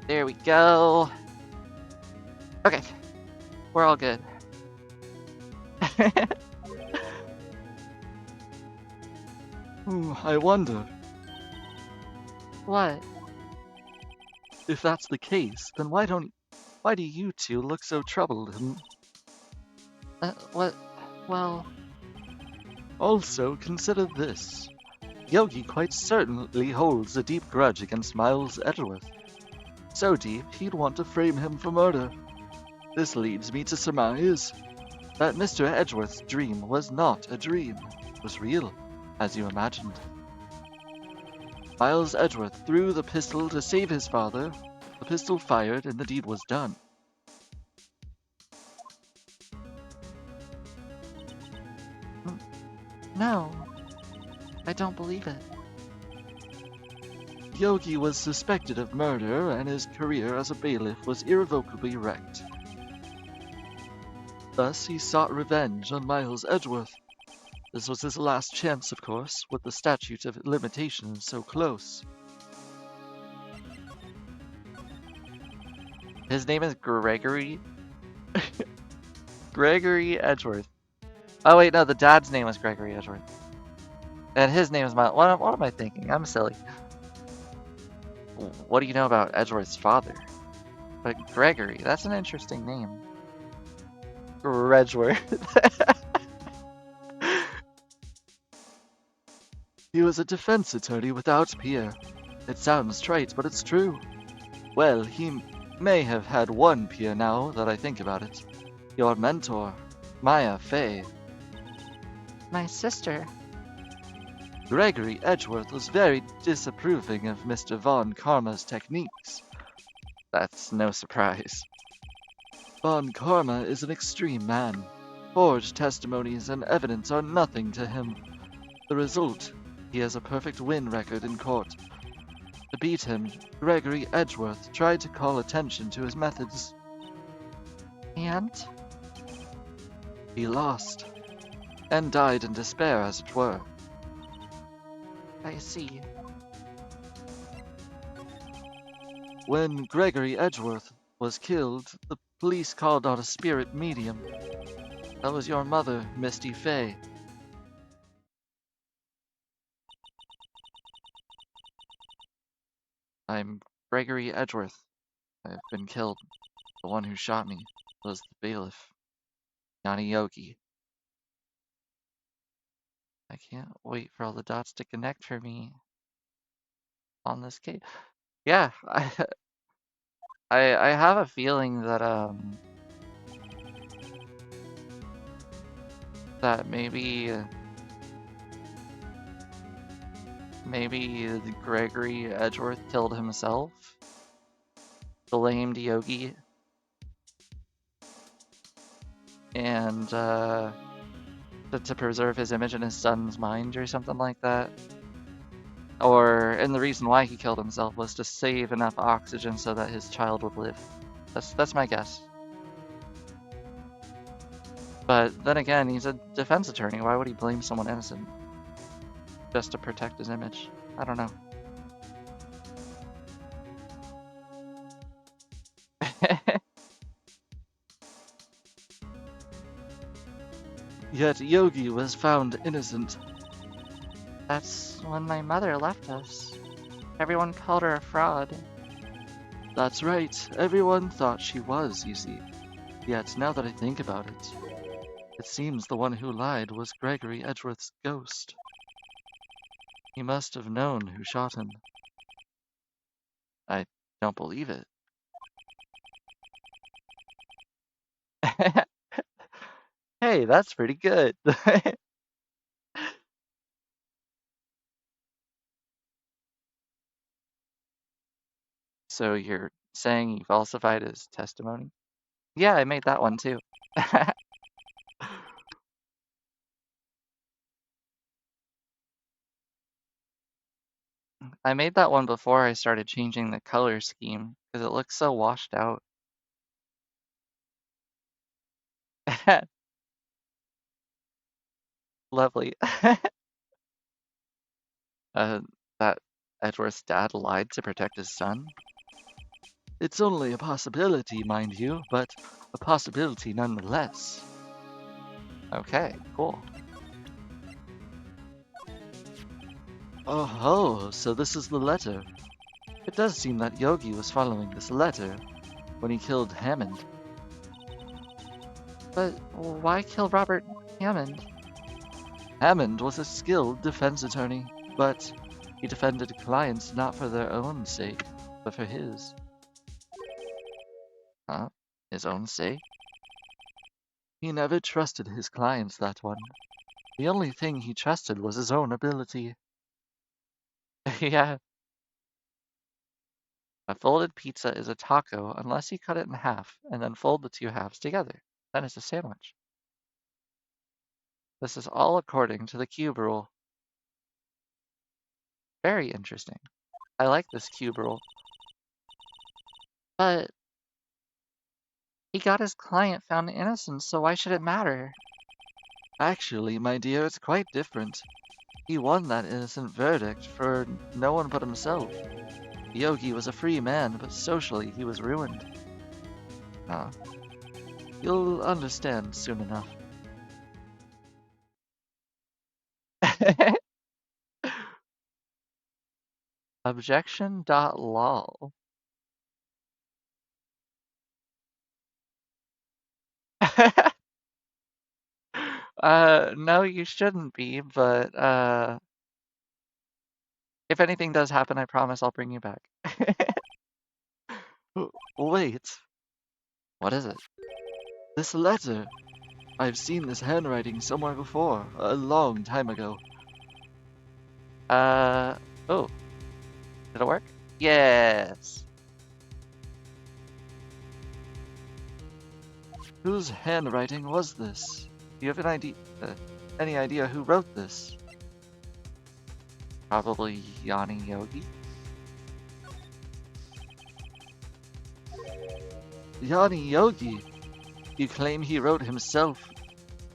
There we go. Okay, we're all good. I wonder. What? If that's the case, then why do you two look so troubled? What? Well... Also, consider this. Yogi quite certainly holds a deep grudge against Miles Edgeworth. So deep, he'd want to frame him for murder. This leads me to surmise that Mr. Edgeworth's dream was not a dream. It was real, as you imagined. Miles Edgeworth threw the pistol to save his father. The pistol fired and the deed was done. No, I don't believe it. Yogi was suspected of murder, and his career as a bailiff was irrevocably wrecked. Thus, he sought revenge on Miles Edgeworth. This was his last chance, of course, with the statute of limitations so close. His name is Gregory? Gregory Edgeworth. Oh wait, no, the dad's name was Gregory Edgeworth. And his name is Miles. What am I thinking? I'm silly. What do you know about Edgeworth's father? But Gregory, that's an interesting name. Edgeworth. He was a defense attorney without peer. It sounds trite, but it's true. Well, he may have had one peer now that I think about it. Your mentor, Maya Fey. My sister. Gregory Edgeworth was very disapproving of Mr. Von Karma's techniques. That's no surprise. Von Karma is an extreme man. Forged testimonies and evidence are nothing to him. The result, he has a perfect win record in court. To beat him, Gregory Edgeworth tried to call attention to his methods. And? He lost. And died in despair, as it were. I see. When Gregory Edgeworth was killed, the police called on a spirit medium. That was your mother, Misty Fey. I'm Gregory Edgeworth. I've been killed. The one who shot me was the bailiff, Yanni Yogi. I can't wait for all the dots to connect for me on this case. Yeah, I have a feeling that that maybe Gregory Edgeworth killed himself, blamed Yogi, and to preserve his image in his son's mind or something like that. And the reason why he killed himself was to save enough oxygen so that his child would live. That's my guess. But then again, he's a defense attorney. Why would he blame someone innocent? Just to protect his image? I don't know. Yet Yogi was found innocent. That's when my mother left us. Everyone called her a fraud. That's right. Everyone thought she was, you see. Yet now that I think about it, it seems the one who lied was Gregory Edgeworth's ghost. He must have known who shot him. I don't believe it. Hey, that's pretty good. So you're saying he falsified his testimony? Yeah, I made that one too. I made that one before I started changing the color scheme because it looks so washed out. Lovely. That Edward's dad lied to protect his son? It's only a possibility, mind you, but a possibility nonetheless. Okay, cool. Oh, so this is the letter. It does seem that Yogi was following this letter when he killed Hammond. But why kill Robert Hammond? Hammond was a skilled defense attorney, but he defended clients not for their own sake, but for his. Huh? His own sake? He never trusted his clients, that one. The only thing he trusted was his own ability. Yeah. A folded pizza is a taco unless you cut it in half and then fold the two halves together. Then it's a sandwich. This is all according to the cube rule. Very interesting. I like this cube rule. But he got his client found innocent, so why should it matter? Actually, my dear, it's quite different. He won that innocent verdict for no one but himself. Yogi was a free man, but socially he was ruined. Ah, you'll understand soon enough. Objection.lol. No, you shouldn't be, but If anything does happen, I promise I'll bring you back. Wait, what is it? This letter. I've seen this handwriting somewhere before, a long time ago. Oh, did it work? Yes. Whose handwriting was this? Do you have any idea who wrote this? Probably Yanni Yogi? Yanni Yogi? You claim he wrote himself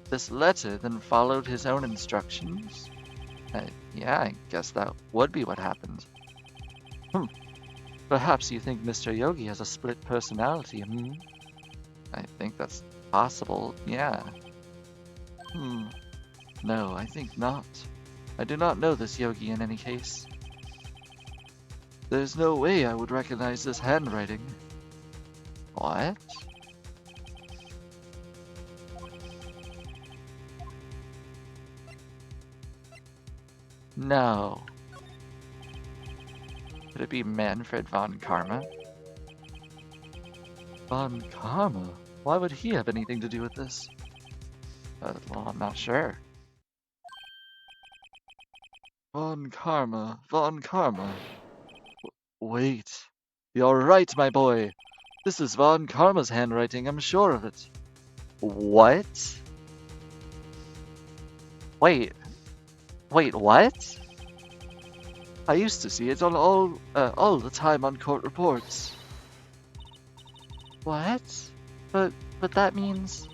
this letter, then followed his own instructions? Yeah, I guess that would be what happened. Perhaps you think Mr. Yogi has a split personality, I think that's possible, yeah. No, I think not. I do not know this Yogi in any case. There's no way I would recognize this handwriting. What? No. Could it be Manfred von Karma? Von Karma? Why would he have anything to do with this? Well, I'm not sure. Von Karma, Von Karma. Wait. You're right, my boy. This is Von Karma's handwriting, I'm sure of it. What? Wait, what? I used to see it on all the time on court reports. What? But that means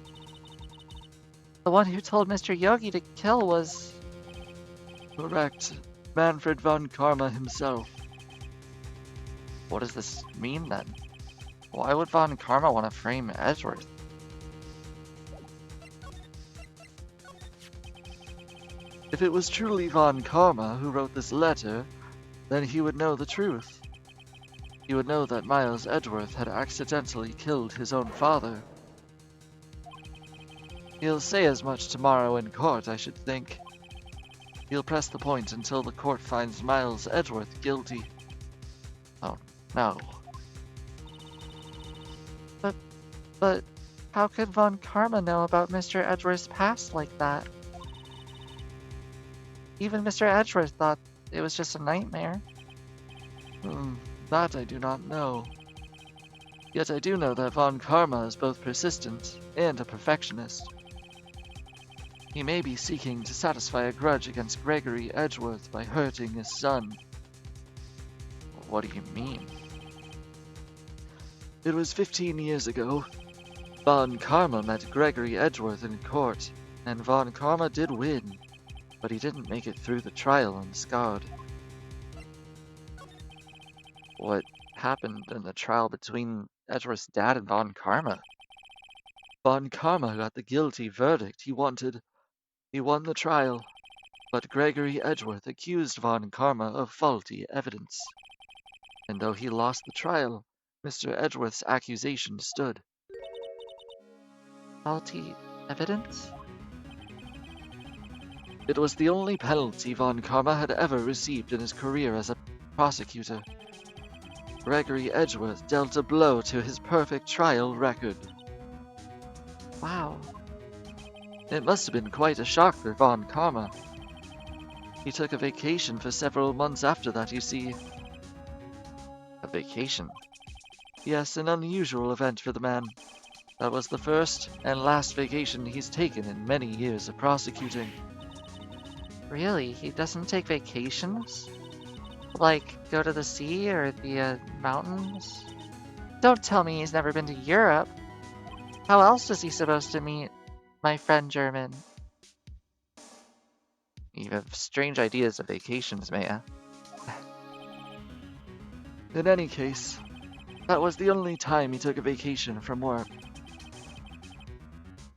the one who told Mr. Yogi to kill was... Correct. Manfred von Karma himself. What does this mean then? Why would von Karma want to frame Edgeworth? If it was truly von Karma who wrote this letter, then he would know the truth. He would know that Miles Edgeworth had accidentally killed his own father. He'll say as much tomorrow in court, I should think. He'll press the point until the court finds Miles Edgeworth guilty. Oh, no. But how could von Karma know about Mr. Edgeworth's past like that? Even Mr. Edgeworth thought it was just a nightmare. That I do not know. Yet I do know that von Karma is both persistent and a perfectionist. He may be seeking to satisfy a grudge against Gregory Edgeworth by hurting his son. What do you mean? It was 15 years ago. Von Karma met Gregory Edgeworth in court, and von Karma did win, but he didn't make it through the trial unscarred. What happened in the trial between Edgeworth's dad and von Karma? Von Karma got the guilty verdict he wanted. He won the trial, but Gregory Edgeworth accused von Karma of faulty evidence. And though he lost the trial, Mr. Edgeworth's accusation stood. Faulty evidence? It was the only penalty von Karma had ever received in his career as a prosecutor. Gregory Edgeworth dealt a blow to his perfect trial record. Wow. It must have been quite a shock for von Karma. He took a vacation for several months after that, you see. A vacation? Yes, an unusual event for the man. That was the first and last vacation he's taken in many years of prosecuting. Really? He doesn't take vacations? Like, go to the sea or the mountains? Don't tell me he's never been to Europe. How else is he supposed to meet my friend German? You have strange ideas of vacations, Maya. In any case, that was the only time he took a vacation from work.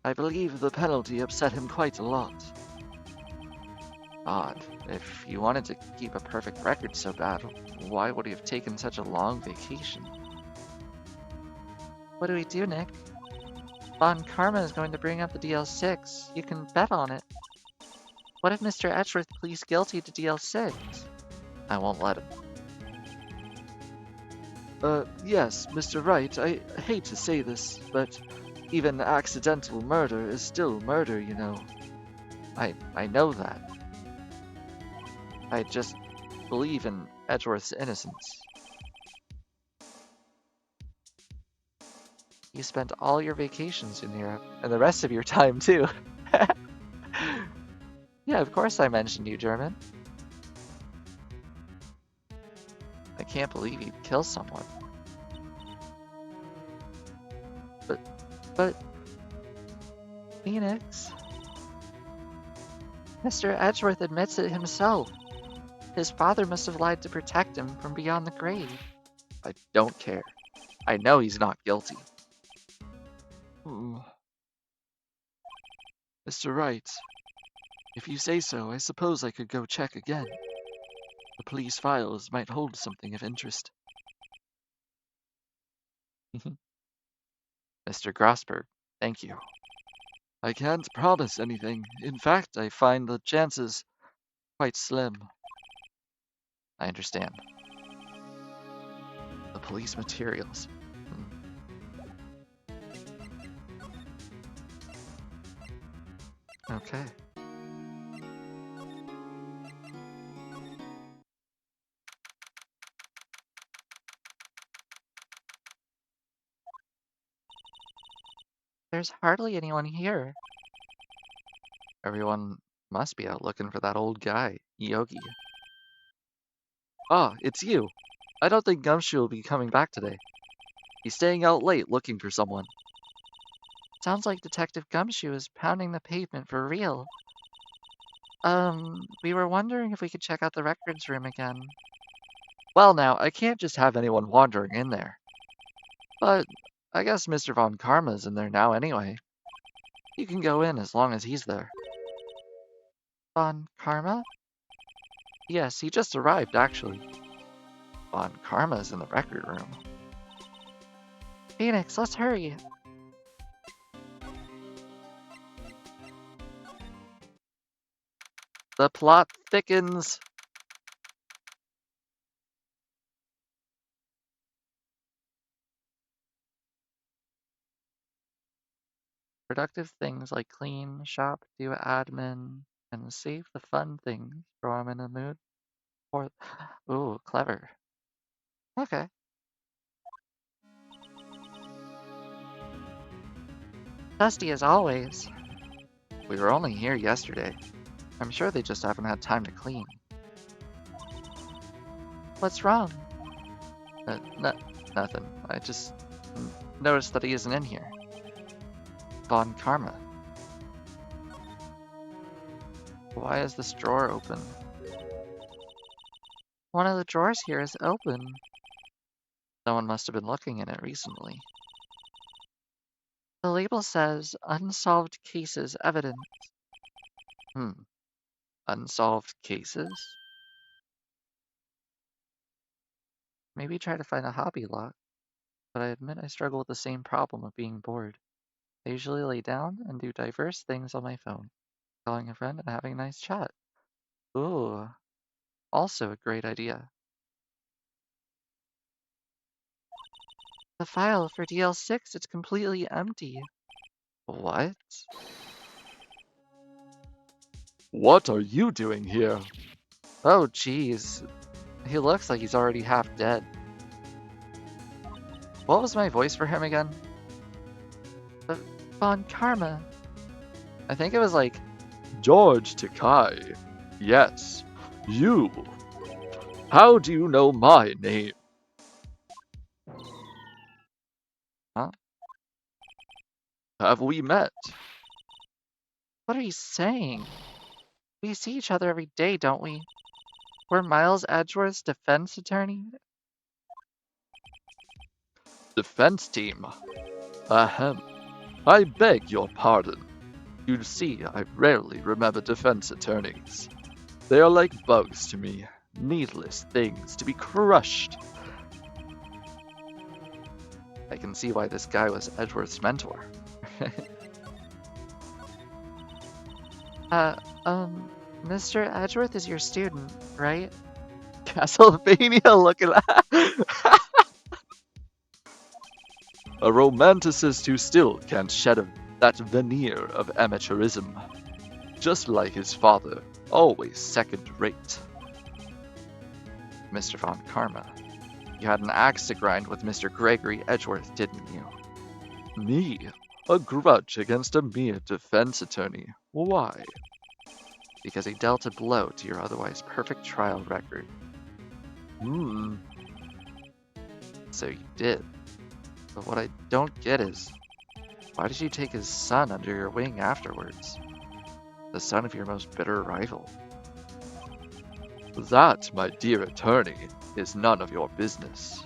I believe the penalty upset him quite a lot. Odd. If he wanted to keep a perfect record so bad, why would he have taken such a long vacation? What do we do, Nick? Von Karma is going to bring up the DL6. You can bet on it. What if Mr. Edgeworth pleads guilty to DL6? I won't let him. Yes, Mr. Wright, I hate to say this, but even accidental murder is still murder, you know. I know that. I just believe in Edgeworth's innocence. You spent all your vacations in Europe, and the rest of your time too. Yeah, of course I mentioned you, German. I can't believe you'd kill someone. But, Phoenix, Mr. Edgeworth admits it himself. His father must have lied to protect him from beyond the grave. I don't care. I know he's not guilty. Hmm. Mr. Wright, if you say so, I suppose I could go check again. The police files might hold something of interest. Mr. Grossberg, thank you. I can't promise anything. In fact, I find the chances quite slim. I understand. The police materials. Okay. There's hardly anyone here. Everyone must be out looking for that old guy, Yogi. Ah, it's you. I don't think Gumshoe will be coming back today. He's staying out late looking for someone. Sounds like Detective Gumshoe is pounding the pavement for real. We were wondering if we could check out the records room again. Well, now, I can't just have anyone wandering in there. But I guess Mr. Von Karma's in there now anyway. You can go in as long as he's there. Von Karma? Yes, he just arrived, actually. Von Karma's in the record room. Phoenix, let's hurry. The plot thickens. Productive things like clean, shop, do admin, and save the fun things for when I'm in the mood. Or, ooh, clever. Okay. Dusty as always. We were only here yesterday. I'm sure they just haven't had time to clean. What's wrong? Nothing. I just noticed that he isn't in here. Von Karma. Why is this drawer open? One of the drawers here is open. Someone must have been looking in it recently. The label says unsolved cases evidence. Unsolved cases? Maybe try to find a hobby lock, but I admit I struggle with the same problem of being bored. I usually lay down and do diverse things on my phone, calling a friend and having a nice chat. Ooh, also a great idea. The file for DL6 is completely empty. What? What are you doing here? Oh, jeez. He looks like he's already half dead. What was my voice for him again? Von Karma. I think it was like... George Takai. Yes, you. How do you know my name? Huh? Have we met? What are you saying? We see each other every day, don't we? We're Miles Edgeworth's defense attorney? Defense team. Ahem. I beg your pardon. You see, I rarely remember defense attorneys. They are like bugs to me, needless things to be crushed. I can see why this guy was Edgeworth's mentor. Mr. Edgeworth is your student, right? Castlevania looking at. A romanticist who still can't shed that veneer of amateurism. Just like his father, always second rate. Mr. Von Karma, you had an axe to grind with Mr. Gregory Edgeworth, didn't you? Me? A grudge against a mere defense attorney. Why? Because he dealt a blow to your otherwise perfect trial record. So you did. But what I don't get is, why did you take his son under your wing afterwards? The son of your most bitter rival. That, my dear attorney, is none of your business.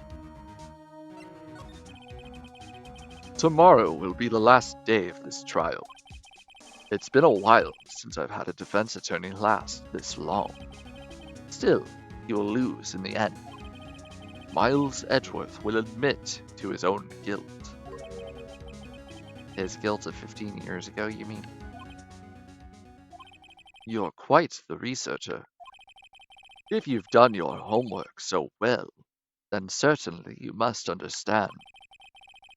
Tomorrow will be the last day of this trial. It's been a while since I've had a defense attorney last this long. Still, he will lose in the end. Miles Edgeworth will admit to his own guilt. His guilt of 15 years ago, you mean? You're quite the researcher. If you've done your homework so well, then certainly you must understand.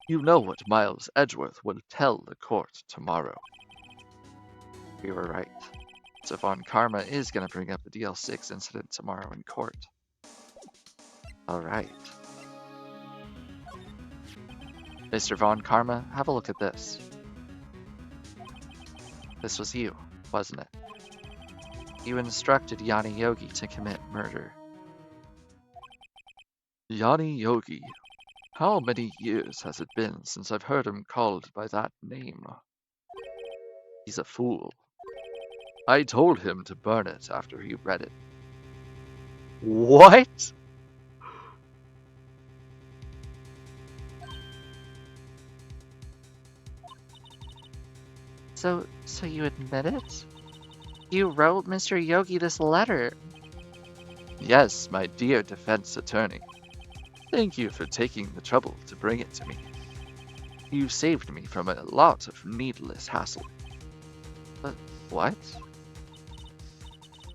You know what Miles Edgeworth will tell the court tomorrow. We were right. So Von Karma is going to bring up the DL6 incident tomorrow in court. Alright. Mr. Von Karma, have a look at this. This was you, wasn't it? You instructed Yanni Yogi to commit murder. Yanni Yogi. How many years has it been since I've heard him called by that name? He's a fool. I told him to burn it after he read it. What? So you admit it? You wrote Mr. Yogi this letter. Yes, my dear defense attorney. Thank you for taking the trouble to bring it to me. You saved me from a lot of needless hassle. But what?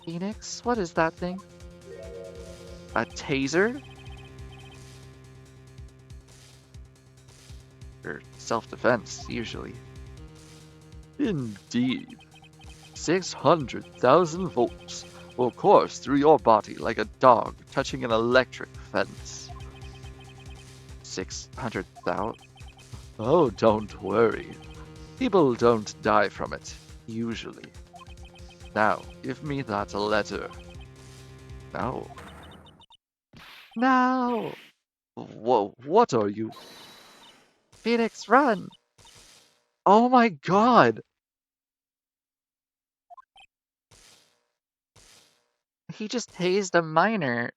Phoenix, what is that thing? A taser? For self-defense, usually. Indeed. 600,000 volts will course through your body like a dog touching an electric fence. 600,000? Oh, don't worry. People don't die from it, usually. Now, give me that letter. No. No! Whoa, what are you? Phoenix, run! Oh my god! He just tased a minor.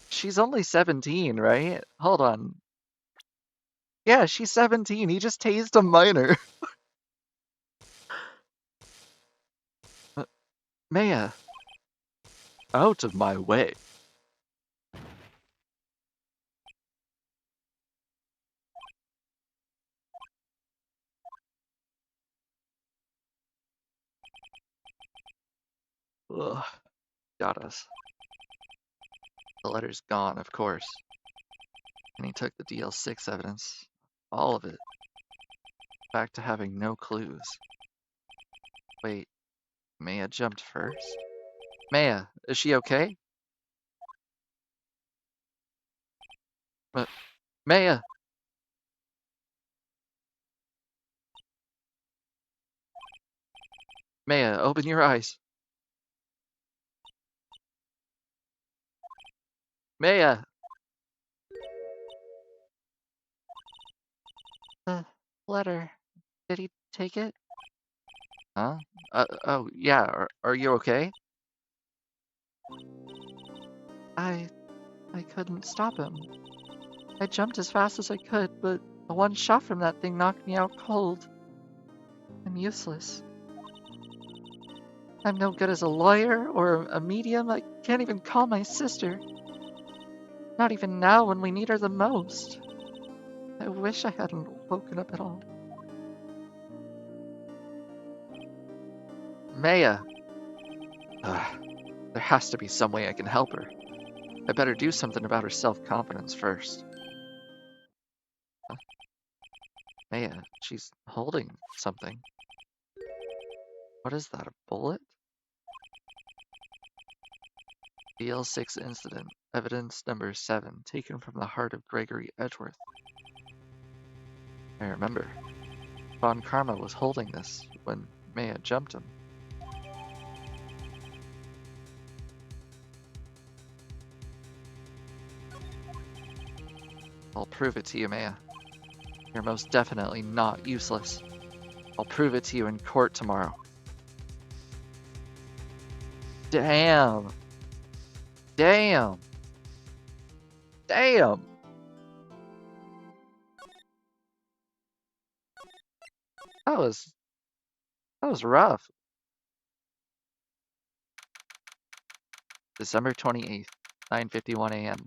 She's only 17, right? Hold on. Yeah, she's 17. He just tased a minor. Maya. Out of my way. Ugh. Got us. The letter's gone, of course. And he took the DL6 evidence. All of it. Back to having no clues. Wait, Maya jumped first? Maya, is she okay? But, Maya! Maya, open your eyes. Maya! The letter. Did he take it? Huh? Oh, yeah, are you okay? I couldn't stop him. I jumped as fast as I could, but the one shot from that thing knocked me out cold. I'm useless. I'm no good as a lawyer or a medium. I can't even call my sister. Not even now when we need her the most. I wish I hadn't woken up at all. Maya! There has to be some way I can help her. I better do something about her self-confidence first. Maya, she's holding something. What is that, a bullet? BL6 incident, evidence number 7, taken from the heart of Gregory Edgeworth. I remember. Von Karma was holding this when Maya jumped him. I'll prove it to you, Maya. You're most definitely not useless. I'll prove it to you in court tomorrow. Damn! Damn! Damn! That was rough. December 28th, 9:51 a.m.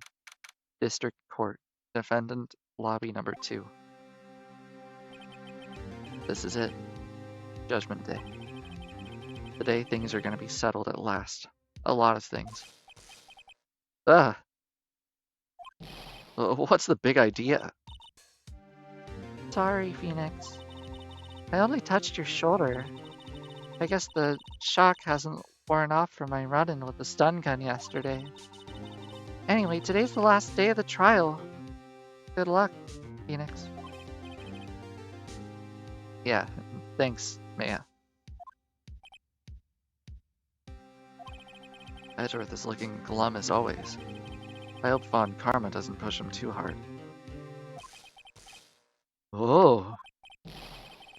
District Court. Defendant, lobby number 2. This is it. Judgment Day. Today things are gonna be settled at last. A lot of things. Ugh. What's the big idea? Sorry, Phoenix. I only touched your shoulder. I guess the shock hasn't worn off from my run-in with the stun gun yesterday. Anyway, today's the last day of the trial. Good luck, Phoenix. Yeah, thanks, Maya. Edgeworth is looking glum as always. I hope Von Karma doesn't push him too hard. Oh,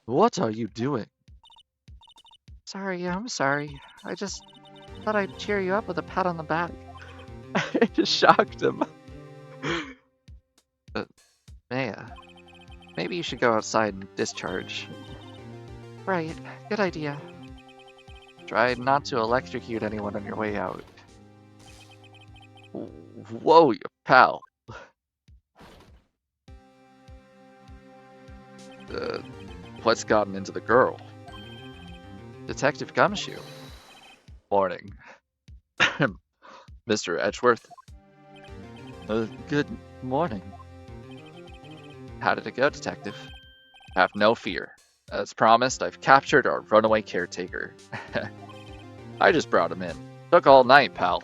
what are you doing? Sorry, I'm sorry. I just thought I'd cheer you up with a pat on the back. I just shocked him. Maya, maybe you should go outside and discharge. Right, good idea. Try not to electrocute anyone on your way out. Whoa, you pal. What's gotten into the girl? Detective Gumshoe. Morning. Mr. Edgeworth. Good morning. How did it go, Detective? Have no fear. As promised, I've captured our runaway caretaker. I just brought him in. Took all night, pal.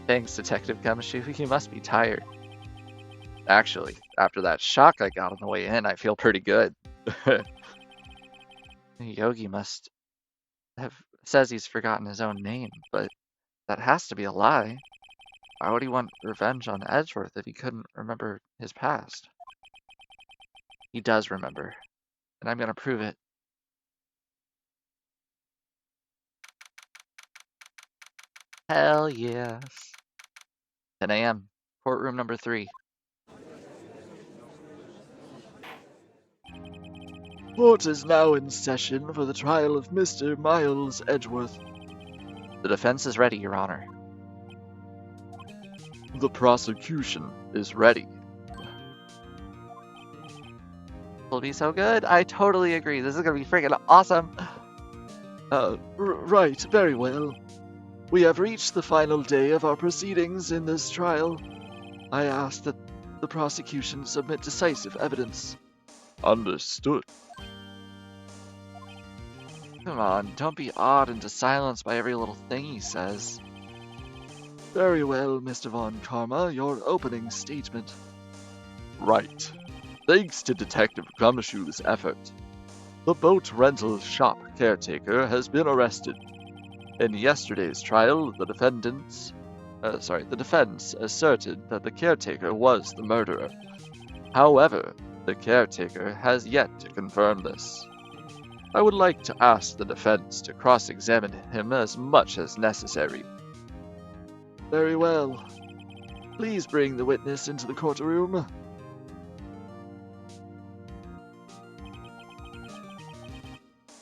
Thanks, Detective Gumshoe. You must be tired. Actually, after that shock I got on the way in, I feel pretty good. Yogi must have says he's forgotten his own name, but that has to be a lie. Why would he want revenge on Edgeworth if he couldn't remember his past? He does remember, and I'm gonna prove it. Hell yes. 10 a.m. Courtroom number 3. Court is now in session for the trial of Mr. Miles Edgeworth. The defense is ready, Your Honor. The prosecution is ready. Will be so good. I totally agree. This is gonna be freaking awesome. Right, very well. We have reached the final day of our proceedings in this trial. I ask that the prosecution submit decisive evidence. Understood. Come on, don't be awed into silence by every little thing he says. Very well, Mr. Von Karma, your opening statement. Right. Thanks to Detective Gumshoe's effort, the boat rental shop caretaker has been arrested. In yesterday's trial, the defense asserted that the caretaker was the murderer. However, the caretaker has yet to confirm this. I would like to ask the defense to cross-examine him as much as necessary. Very well. Please bring the witness into the courtroom.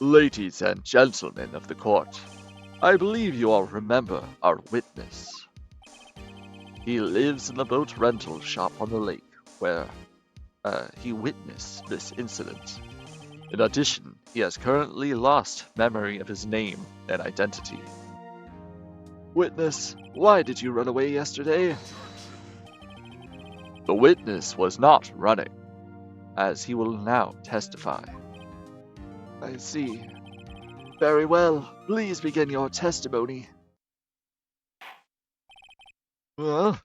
Ladies and gentlemen of the court, I believe you all remember our witness. He lives in the boat rental shop on the lake where he witnessed this incident. In addition, he has currently lost memory of his name and identity. Witness, why did you run away yesterday? The witness was not running, as he will now testify. I see. Very well. Please begin your testimony. Well,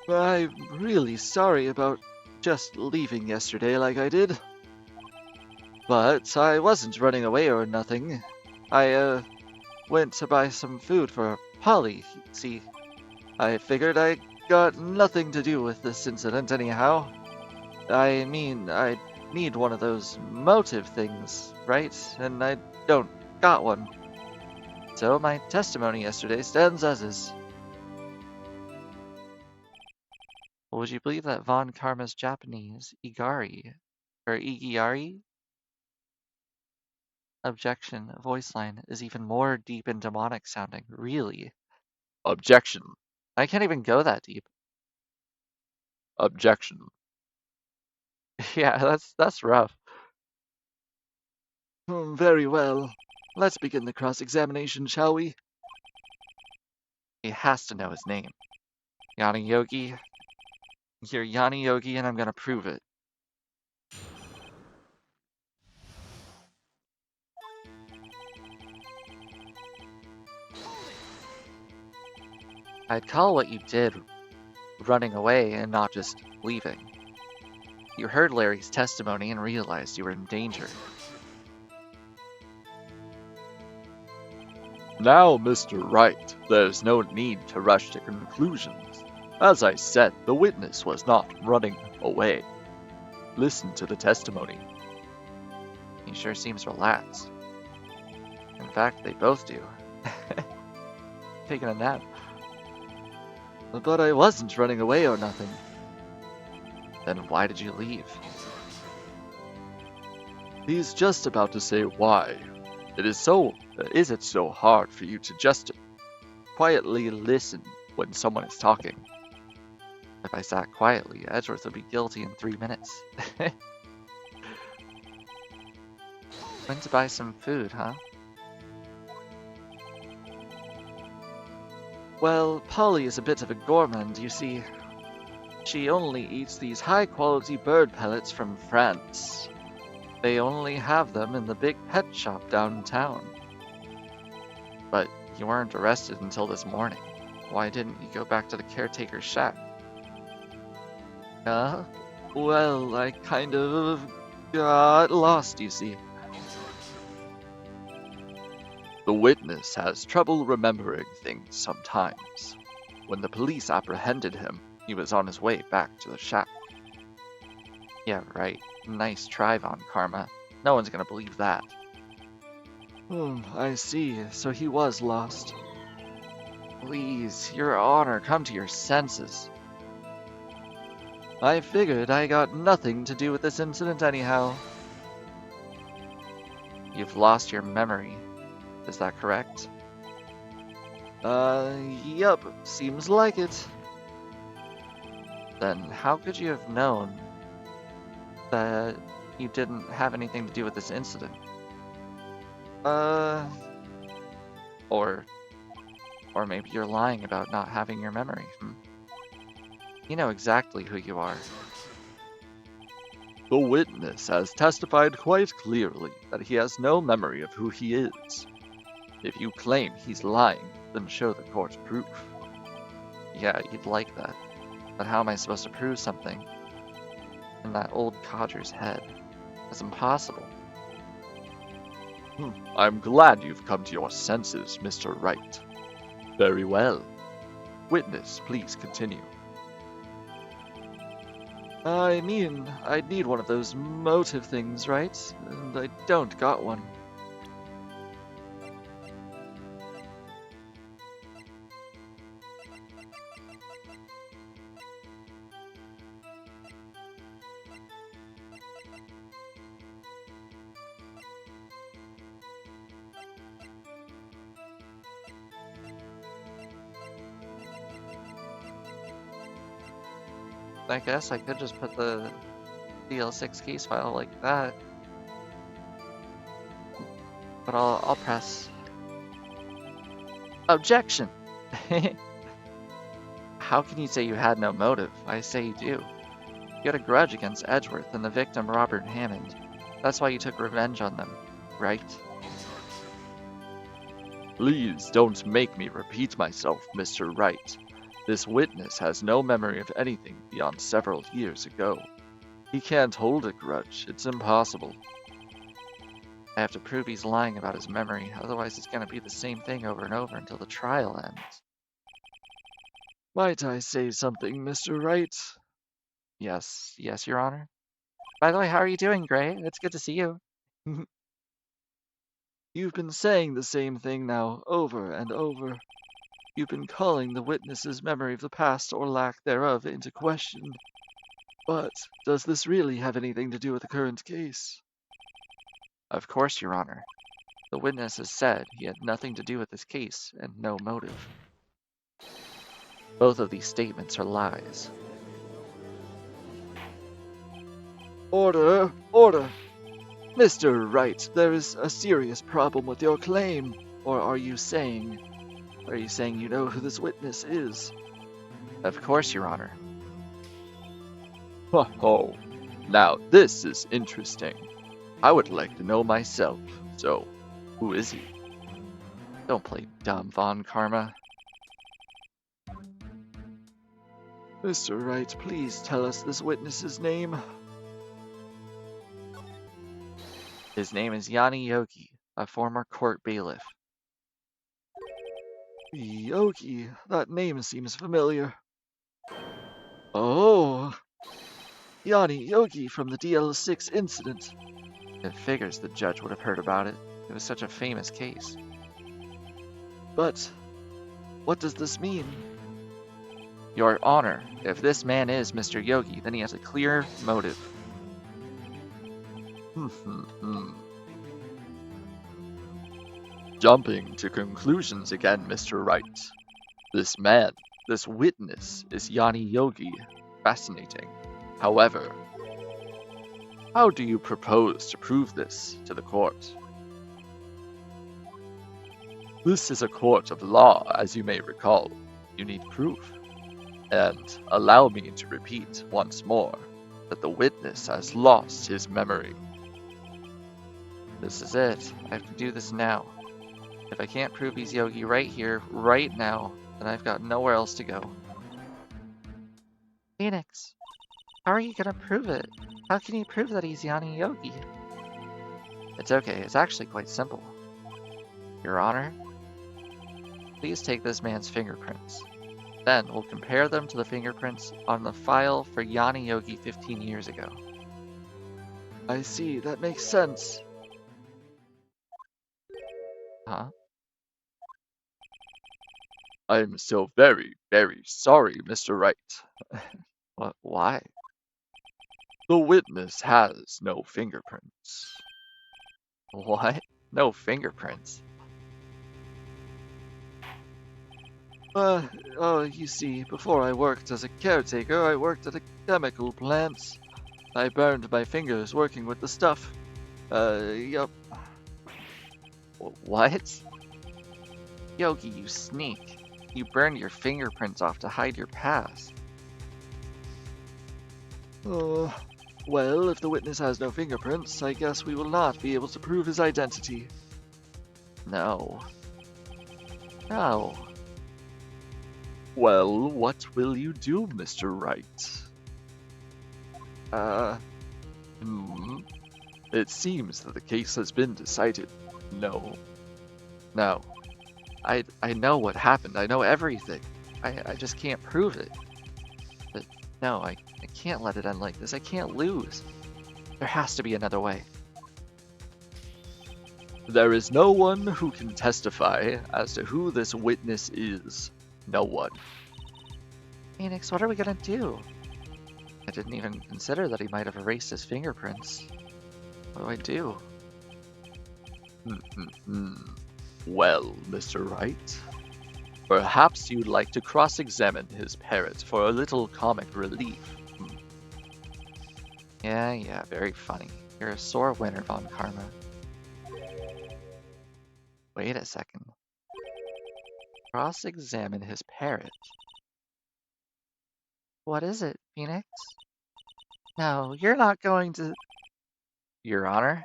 I'm really sorry about just leaving yesterday like I did. But I wasn't running away or nothing. I went to buy some food for Polly. See, I figured I got nothing to do with this incident anyhow. I mean, I need one of those motive things, right? And I don't got one. So my testimony yesterday stands as is. Well, would you believe that Von Karma's Japanese, Igari, or Igiari? Objection, voice line, is even more deep and demonic sounding. Really? Objection. I can't even go that deep. Objection. Yeah, that's rough. Very well. Let's begin the cross-examination, shall we? He has to know his name. Yanni Yogi. You're Yanni Yogi, and I'm gonna prove it. I'd call what you did running away and not just leaving. You heard Larry's testimony and realized you were in danger. Now, Mr. Wright, there's no need to rush to conclusions. As I said, the witness was not running away. Listen to the testimony. He sure seems relaxed. In fact, they both do. Taking a nap. But I wasn't running away or nothing. Then why did you leave? He's just about to say why. Is it so hard for you to just quietly listen when someone is talking? If I sat quietly, Edgeworth would be guilty in 3 minutes. Went to buy some food, huh? Well, Polly is a bit of a gourmand, you see. She only eats these high-quality bird pellets from France. They only have them in the big pet shop downtown. But you weren't arrested until this morning. Why didn't you go back to the caretaker's shack? Well, I kind of got lost, you see. The witness has trouble remembering things sometimes. When the police apprehended him, he was on his way back to the shack. Yeah, right. Nice try, Von Karma. No one's gonna believe that. I see. So he was lost. Please, Your Honor, come to your senses. I figured I got nothing to do with this incident anyhow. You've lost your memory. Is that correct? Yup. Seems like it. Then how could you have known that you didn't have anything to do with this incident? Or maybe you're lying about not having your memory. You know exactly who you are. The witness has testified quite clearly that he has no memory of who he is. If you claim he's lying, then show the court proof. Yeah, you'd like that. But how am I supposed to prove something in that old codger's head? It's impossible. I'm glad you've come to your senses, Mr. Wright. Very well. Witness, please continue. I mean, I'd need one of those motive things, right? And I don't got one. I guess I could just put the DL6 case file like that. But I'll press. Objection! How can you say you had no motive? I say you do. You had a grudge against Edgeworth and the victim Robert Hammond. That's why you took revenge on them, right? Please don't make me repeat myself, Mr. Wright. This witness has no memory of anything beyond several years ago. He can't hold a grudge. It's impossible. I have to prove he's lying about his memory, otherwise it's going to be the same thing over and over until the trial ends. Might I say something, Mr. Wright? Yes, Your Honor. By the way, how are you doing, Gray? It's good to see you. You've been saying the same thing now, over and over. You've been calling the witness's memory of the past or lack thereof into question. But does this really have anything to do with the current case? Of course, Your Honor. The witness has said he had nothing to do with this case and no motive. Both of these statements are lies. Order! Order! Mr. Wright, there is a serious problem with your claim. Or are you saying you know who this witness is? Of course, Your Honor. Oh, now this is interesting. I would like to know myself. So, who is he? Don't play dumb, Von Karma. Mr. Wright, please tell us this witness's name. His name is Yanni Yogi, a former court bailiff. Yogi, that name seems familiar. Oh, Yanni Yogi from the DL6 incident. It figures the judge would have heard about it. It was such a famous case. But what does this mean? Your Honor, if this man is Mr. Yogi, then he has a clear motive. Jumping to conclusions again, Mr. Wright. This man, this witness, is Yanni Yogi. Fascinating. However, how do you propose to prove this to the court? This is a court of law, as you may recall. You need proof. And allow me to repeat once more that the witness has lost his memory. This is it. I have to do this now. If I can't prove he's Yogi right here, right now, then I've got nowhere else to go. Phoenix, how are you gonna prove it? How can you prove that he's Yanni Yogi? It's okay, it's actually quite simple. Your Honor, please take this man's fingerprints. Then we'll compare them to the fingerprints on the file for Yanni Yogi 15 years ago. I see, that makes sense. Huh? I'm so very, very sorry, Mr. Wright. What? Why? The witness has no fingerprints. What? No fingerprints? You see, before I worked as a caretaker, I worked at a chemical plant. I burned my fingers working with the stuff. Yup. What? Yogi, you sneak. You burned your fingerprints off to hide your past. Well, if the witness has no fingerprints, I guess we will not be able to prove his identity. No. No. Well, what will you do, Mr. Wright? It seems that the case has been decided. No. No. I know what happened. I know everything. I just can't prove it. But no, I can't let it end like this. I can't lose. There has to be another way. There is no one who can testify as to who this witness is. No one. Phoenix, what are we gonna do? I didn't even consider that he might have erased his fingerprints. What do I do? Well, Mr. Wright, perhaps you'd like to cross-examine his parrot for a little comic relief. Yeah, very funny. You're a sore winner, Von Karma. Wait a second. Cross-examine his parrot. What is it, Phoenix? No, you're not going to... Your Honor?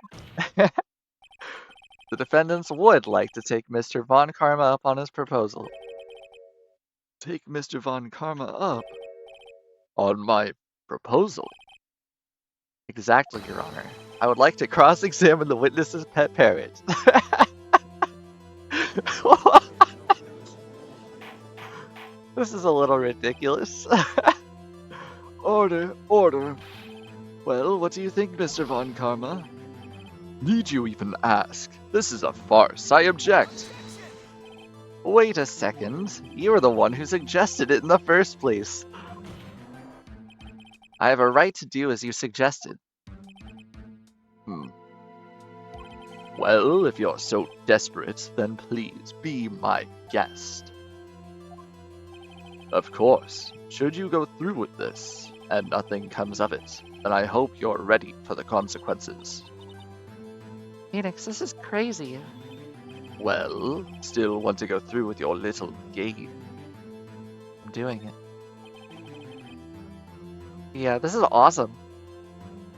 The defendants would like to take Mr. Von Karma up on his proposal. Take Mr. Von Karma up on my proposal. Exactly, Your Honor. I would like to cross-examine the witness's pet parrot. This is a little ridiculous. Order, order. Well, what do you think, Mr. Von Karma? Need you even ask? This is a farce. I object. Wait a second. You were the one who suggested it in the first place. I have a right to do as you suggested. Well, if you're so desperate, then please be my guest. Of course, should you go through with this, and nothing comes of it, then I hope you're ready for the consequences. Phoenix, this is crazy. Well, still want to go through with your little game? I'm doing it. Yeah, this is awesome.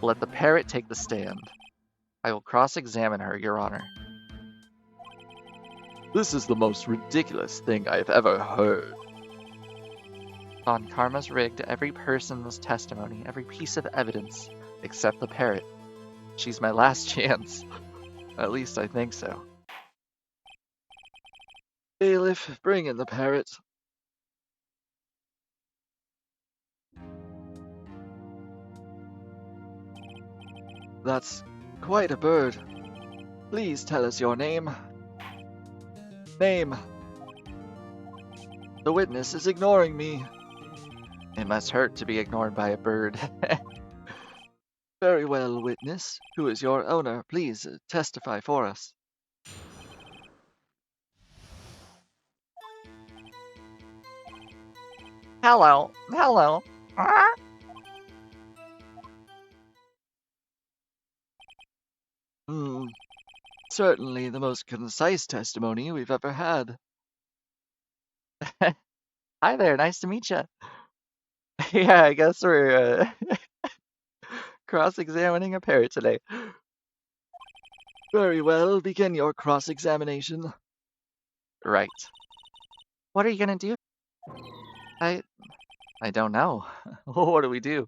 Let the parrot take the stand. I will cross-examine her, Your Honor. This is the most ridiculous thing I've ever heard. Von Karma's rigged every person's testimony, every piece of evidence, except the parrot. She's my last chance. At least I think so. Bailiff, bring in the parrot. That's quite a bird. Please tell us your name. Name. The witness is ignoring me. It must hurt to be ignored by a bird. Very well, witness. Who is your owner? Please testify for us. Hello. Certainly the most concise testimony we've ever had. Hi there, nice to meet you. Yeah, I guess we're cross-examining a parrot today. Very well, begin your cross-examination. Right. What are you gonna do? I don't know. What do we do?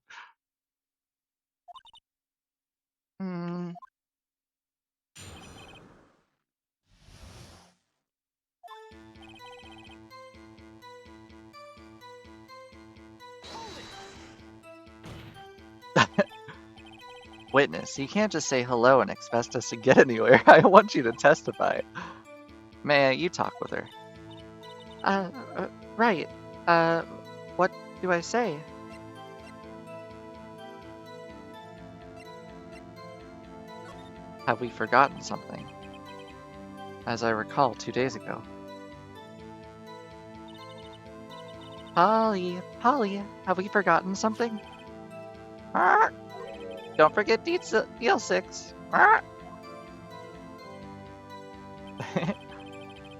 Witness, you can't just say hello and expect us to get anywhere. I want you to testify. May you talk with her? Right. What do I say? Have we forgotten something? As I recall 2 days ago. Polly, have we forgotten something? Don't forget deal 6.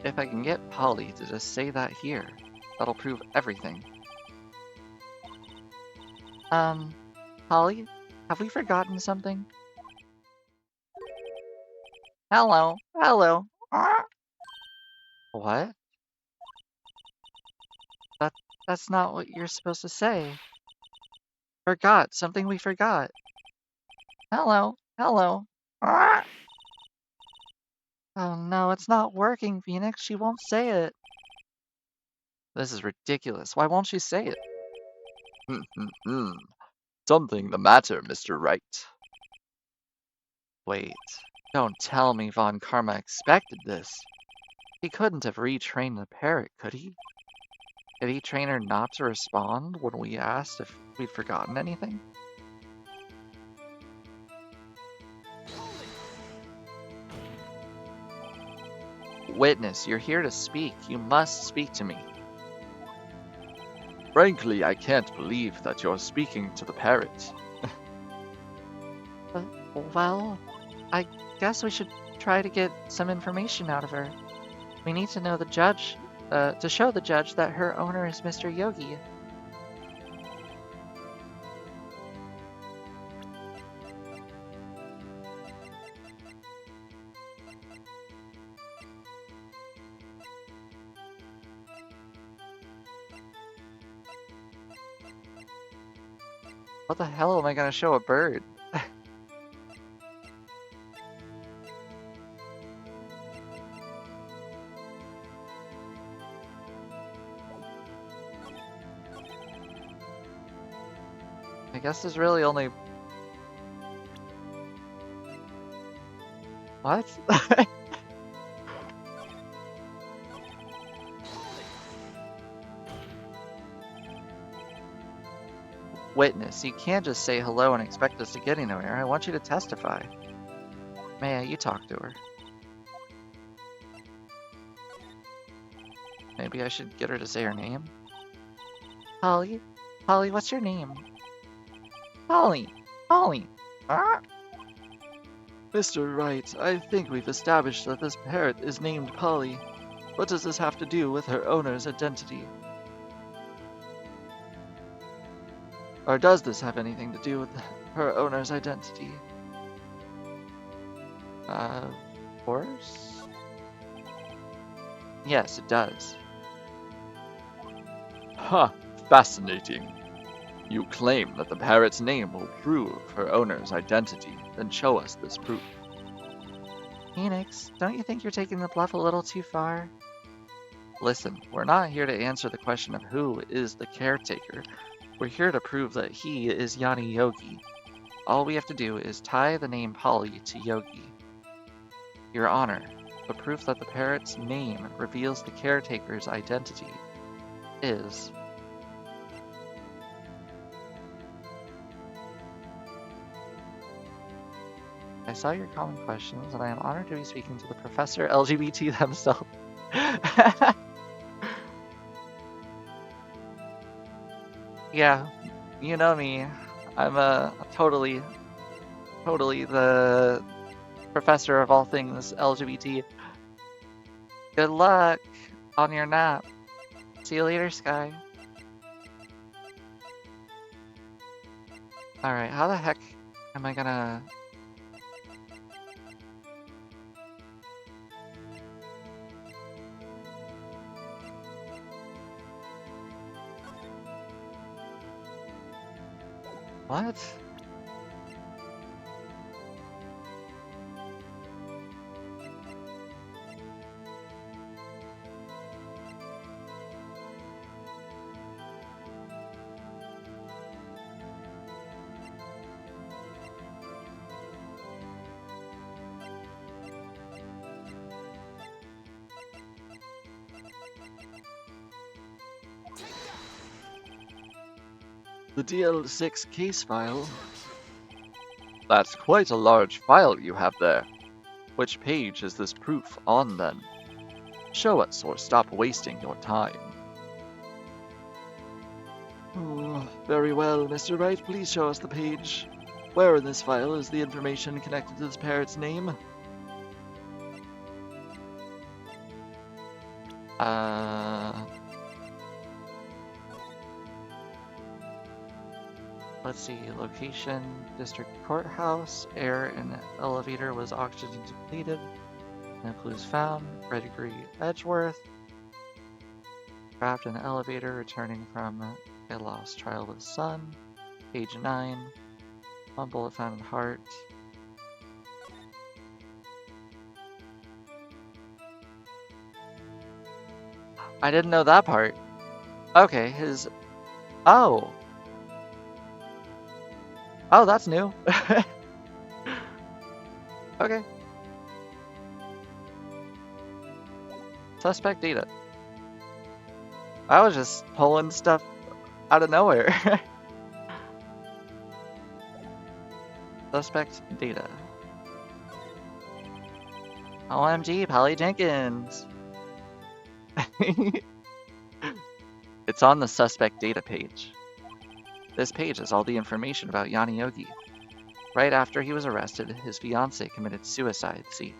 If I can get Polly to just say that here, that'll prove everything. Polly, have we forgotten something? Hello. What? That's not what you're supposed to say. Forgot. Something we forgot. Hello. Oh no, it's not working, Phoenix. She won't say it. This is ridiculous. Why won't she say it? Something the matter, Mr. Wright. Wait. Don't tell me Von Karma expected this. He couldn't have retrained the parrot, could he? Did he train her not to respond when we asked if we'd forgotten anything? Witness, you're here to speak. You must speak to me. Frankly, I can't believe that you're speaking to the parrot. Well, I guess we should try to get some information out of her. We need to know the judge, to show the judge that her owner is Mr. Yogi. What the hell am I gonna show a bird? I guess there's really only... What? Witness, you can't just say hello and expect us to get anywhere. I want you to testify. Maya, you talk to her. Maybe I should get her to say her name? Holly? Holly, what's your name? Holly! Holly! Ah! Mr. Wright, I think we've established that this parrot is named Polly. What does this have to do with her owner's identity? Or does this have anything to do with her owner's identity? Of course? Yes, it does. Ha! Fascinating. You claim that the parrot's name will prove her owner's identity, then show us this proof. Phoenix, don't you think you're taking the bluff a little too far? Listen, we're not here to answer the question of who is the caretaker. We're here to prove that he is Yanni Yogi. All we have to do is tie the name Polly to Yogi. Your Honor, the proof that the parrot's name reveals the caretaker's identity is... I saw your common questions, and I am honored to be speaking to the Professor LGBT themselves. Yeah, you know me. I'm totally the professor of all things LGBT. Good luck on your nap. See you later, Sky. Alright, how the heck am I gonna... What? The DL6 case file. That's quite a large file you have there. Which page is this proof on, then? Show us or stop wasting your time. Very well, Mr. Wright, please show us the page. Where in this file is the information connected to this parrot's name? Let's see, location, district courthouse, air and elevator was oxygen depleted, no clues found, pedigree Edgeworth, trapped in elevator returning from a lost childless son, page 9, one bullet found in heart. I didn't know that part. Okay, his... Oh! Oh, that's new. Okay. Suspect data. I was just pulling stuff out of nowhere. Suspect data. OMG, Polly Jenkins. It's on the suspect data page. This page has all the information about Yanni Yogi. Right after he was arrested, his fiancée committed suicide, see?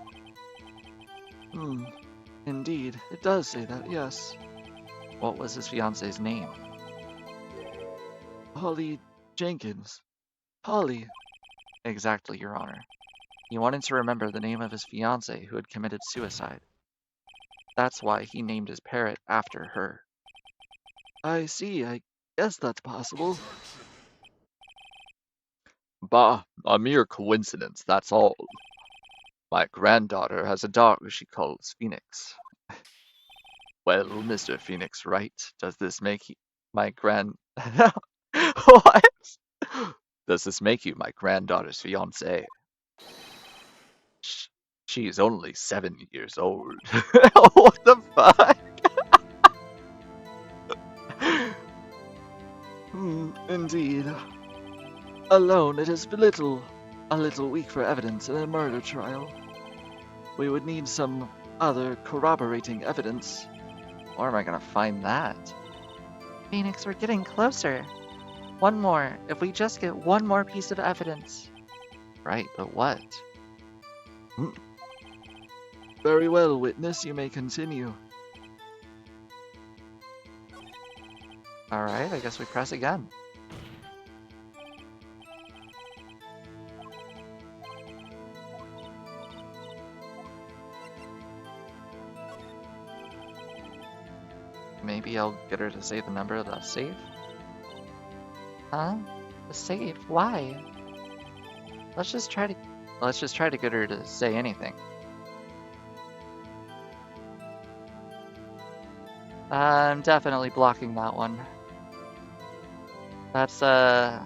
Indeed, it does say that, yes. What was his fiancée's name? Holly Jenkins. Holly. Exactly, Your Honor. He wanted to remember the name of his fiancée who had committed suicide. That's why he named his parrot after her. I see, I guess that's possible. Bah, a mere coincidence, that's all. My granddaughter has a dog she calls Phoenix. Well, Mr. Phoenix Wright, does this make you my grand... What? Does this make you my granddaughter's fiancé? She's only 7 years old. What the fuck? Indeed. Alone, it is a little weak for evidence in a murder trial. We would need some other corroborating evidence. Where am I gonna find that? Phoenix, we're getting closer. One more. If we just get one more piece of evidence. Right, but what? Very well, witness, you may continue. Alright, I guess we press again. Maybe I'll get her to say the number of the safe? Huh? The safe? Why? Let's just try to get her to say anything. I'm definitely blocking that one. That's, no.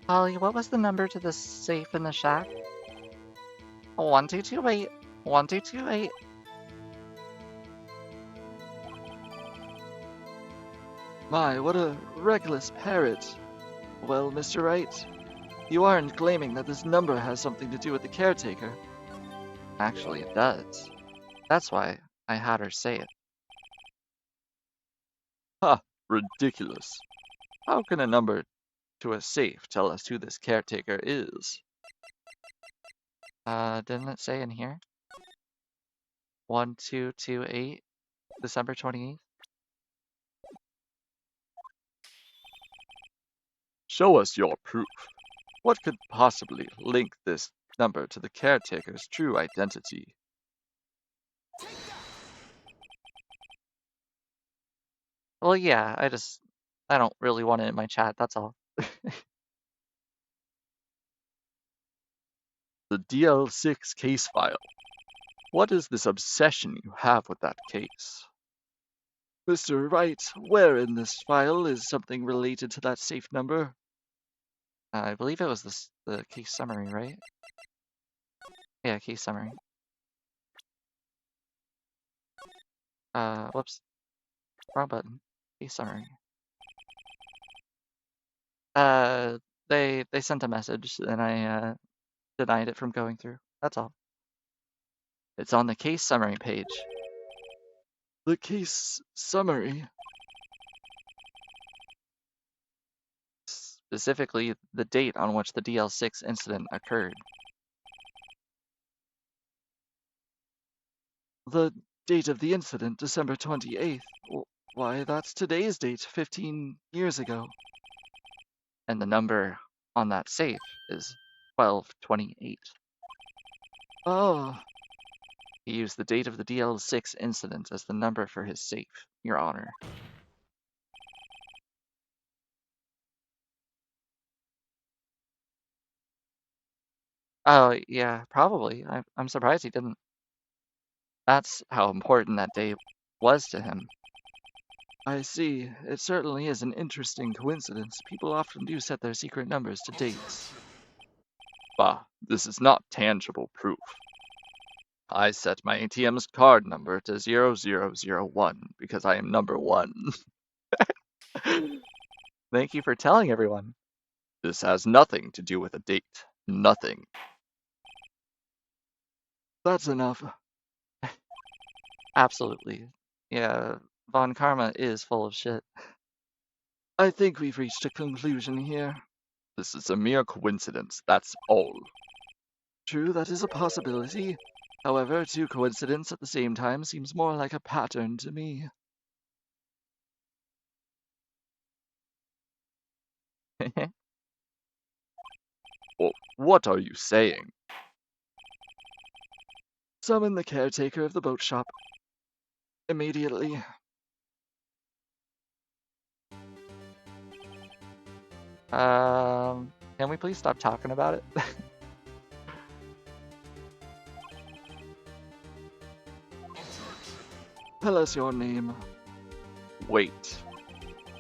Holly, what was the number to the safe in the shack? 1228. 1228. My, what a reckless parrot. Well, Mr. Wright, you aren't claiming that this number has something to do with the caretaker. Actually, it does. That's why I had her say it. Ha, ridiculous. How can a number to a safe tell us who this caretaker is? Didn't it say in here? 1228, December 28th? Show us your proof. What could possibly link this number to the caretaker's true identity? Well, yeah, I don't really want it in my chat, that's all. The DL6 case file. What is this obsession you have with that case? Mr. Wright, where in this file is something related to that safe number? I believe it was the case summary, right? Yeah, case summary. Whoops. Wrong button. Case summary. They sent a message and I denied it from going through. That's all. It's on the case summary page. The case summary? Specifically, the date on which the DL6 incident occurred. The date of the incident, December 28th. Why, that's today's date, 15 years ago. And the number on that safe is 1228. Oh. He used the date of the DL6 incident as the number for his safe, Your Honor. Oh, yeah, probably. I'm surprised he didn't. That's how important that day was to him. I see. It certainly is an interesting coincidence. People often do set their secret numbers to dates. Bah, this is not tangible proof. I set my ATM's card number to 0001 because I am number 1. Thank you for telling everyone. This has nothing to do with a date. Nothing. That's enough. Absolutely. Yeah, Von Karma is full of shit. I think we've reached a conclusion here. This is a mere coincidence, that's all. True, that is a possibility. However, two coincidences at the same time seems more like a pattern to me. What are you saying? Summon the caretaker of the boat shop. Immediately. Can we please stop talking about it? Tell us your name. Wait.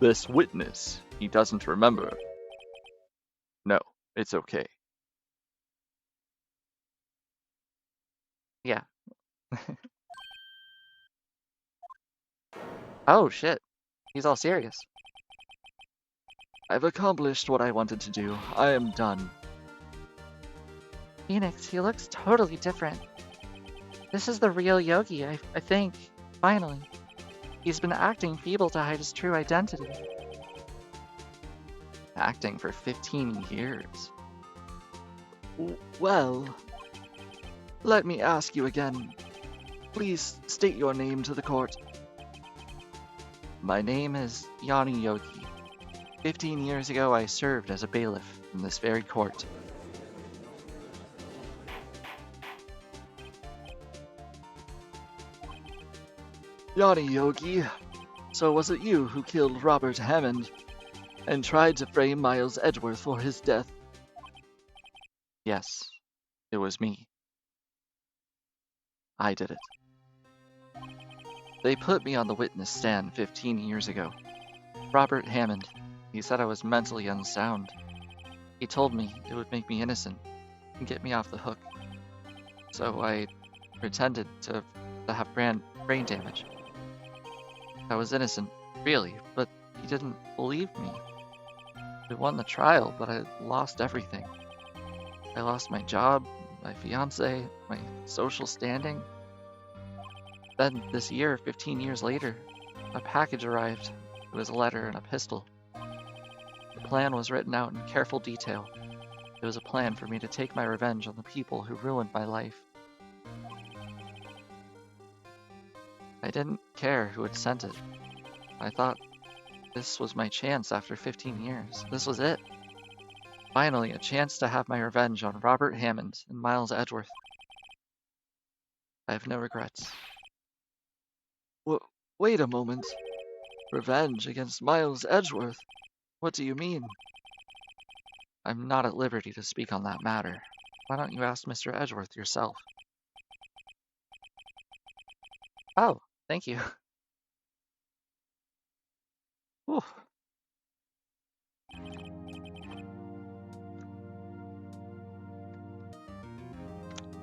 This witness, he doesn't remember. No, it's okay. Yeah. Oh, shit. He's all serious. I've accomplished what I wanted to do. I am done. Phoenix, he looks totally different. This is the real Yogi, I think. Finally. He's been acting feeble to hide his true identity. Acting for 15 years. Well, let me ask you again. Please state your name to the court. My name is Yanni Yogi. 15 years ago, I served as a bailiff in this very court. Yanni Yogi, so was it you who killed Robert Hammond and tried to frame Miles Edgeworth for his death? Yes, it was me. I did it. They put me on the witness stand 15 years ago. Robert Hammond, he said I was mentally unsound. He told me it would make me innocent and get me off the hook. So I pretended to have brain damage. I was innocent, really, but he didn't believe me. I won the trial, but I lost everything. I lost my job, my fiance, my social standing. Then this year, 15 years later, a package arrived. It was a letter and a pistol. The plan was written out in careful detail. It was a plan for me to take my revenge on the people who ruined my life. I didn't care who had sent it. I thought this was my chance after 15 years. This was it. Finally, a chance to have my revenge on Robert Hammond and Miles Edgeworth. I have no regrets. Wait a moment. Revenge against Miles Edgeworth? What do you mean? I'm not at liberty to speak on that matter. Why don't you ask Mr. Edgeworth yourself? Oh, thank you. Whew.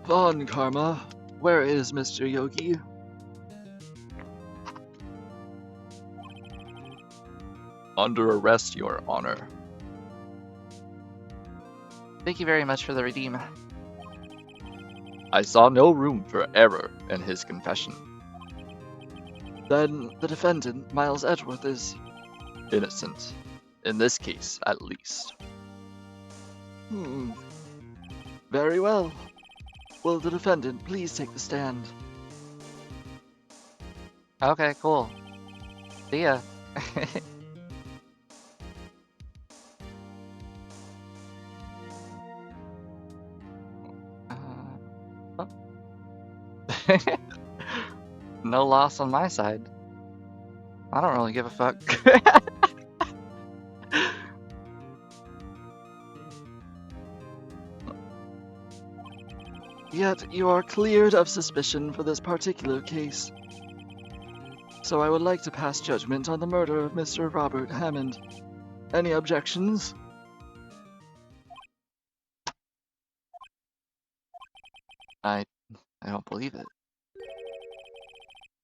Von Karma, where is Mr. Yogi? Under arrest, Your Honor. Thank you very much for the redeem. I saw no room for error in his confession. Then the defendant, Miles Edgeworth, is Innocent. In this case, at least. Very well. Will the defendant please take the stand? Okay, cool. See ya. Oh. No loss on my side. I don't really give a fuck. Yet you are cleared of suspicion for this particular case. So I would like to pass judgment on the murder of Mr. Robert Hammond. Any objections? I don't believe it.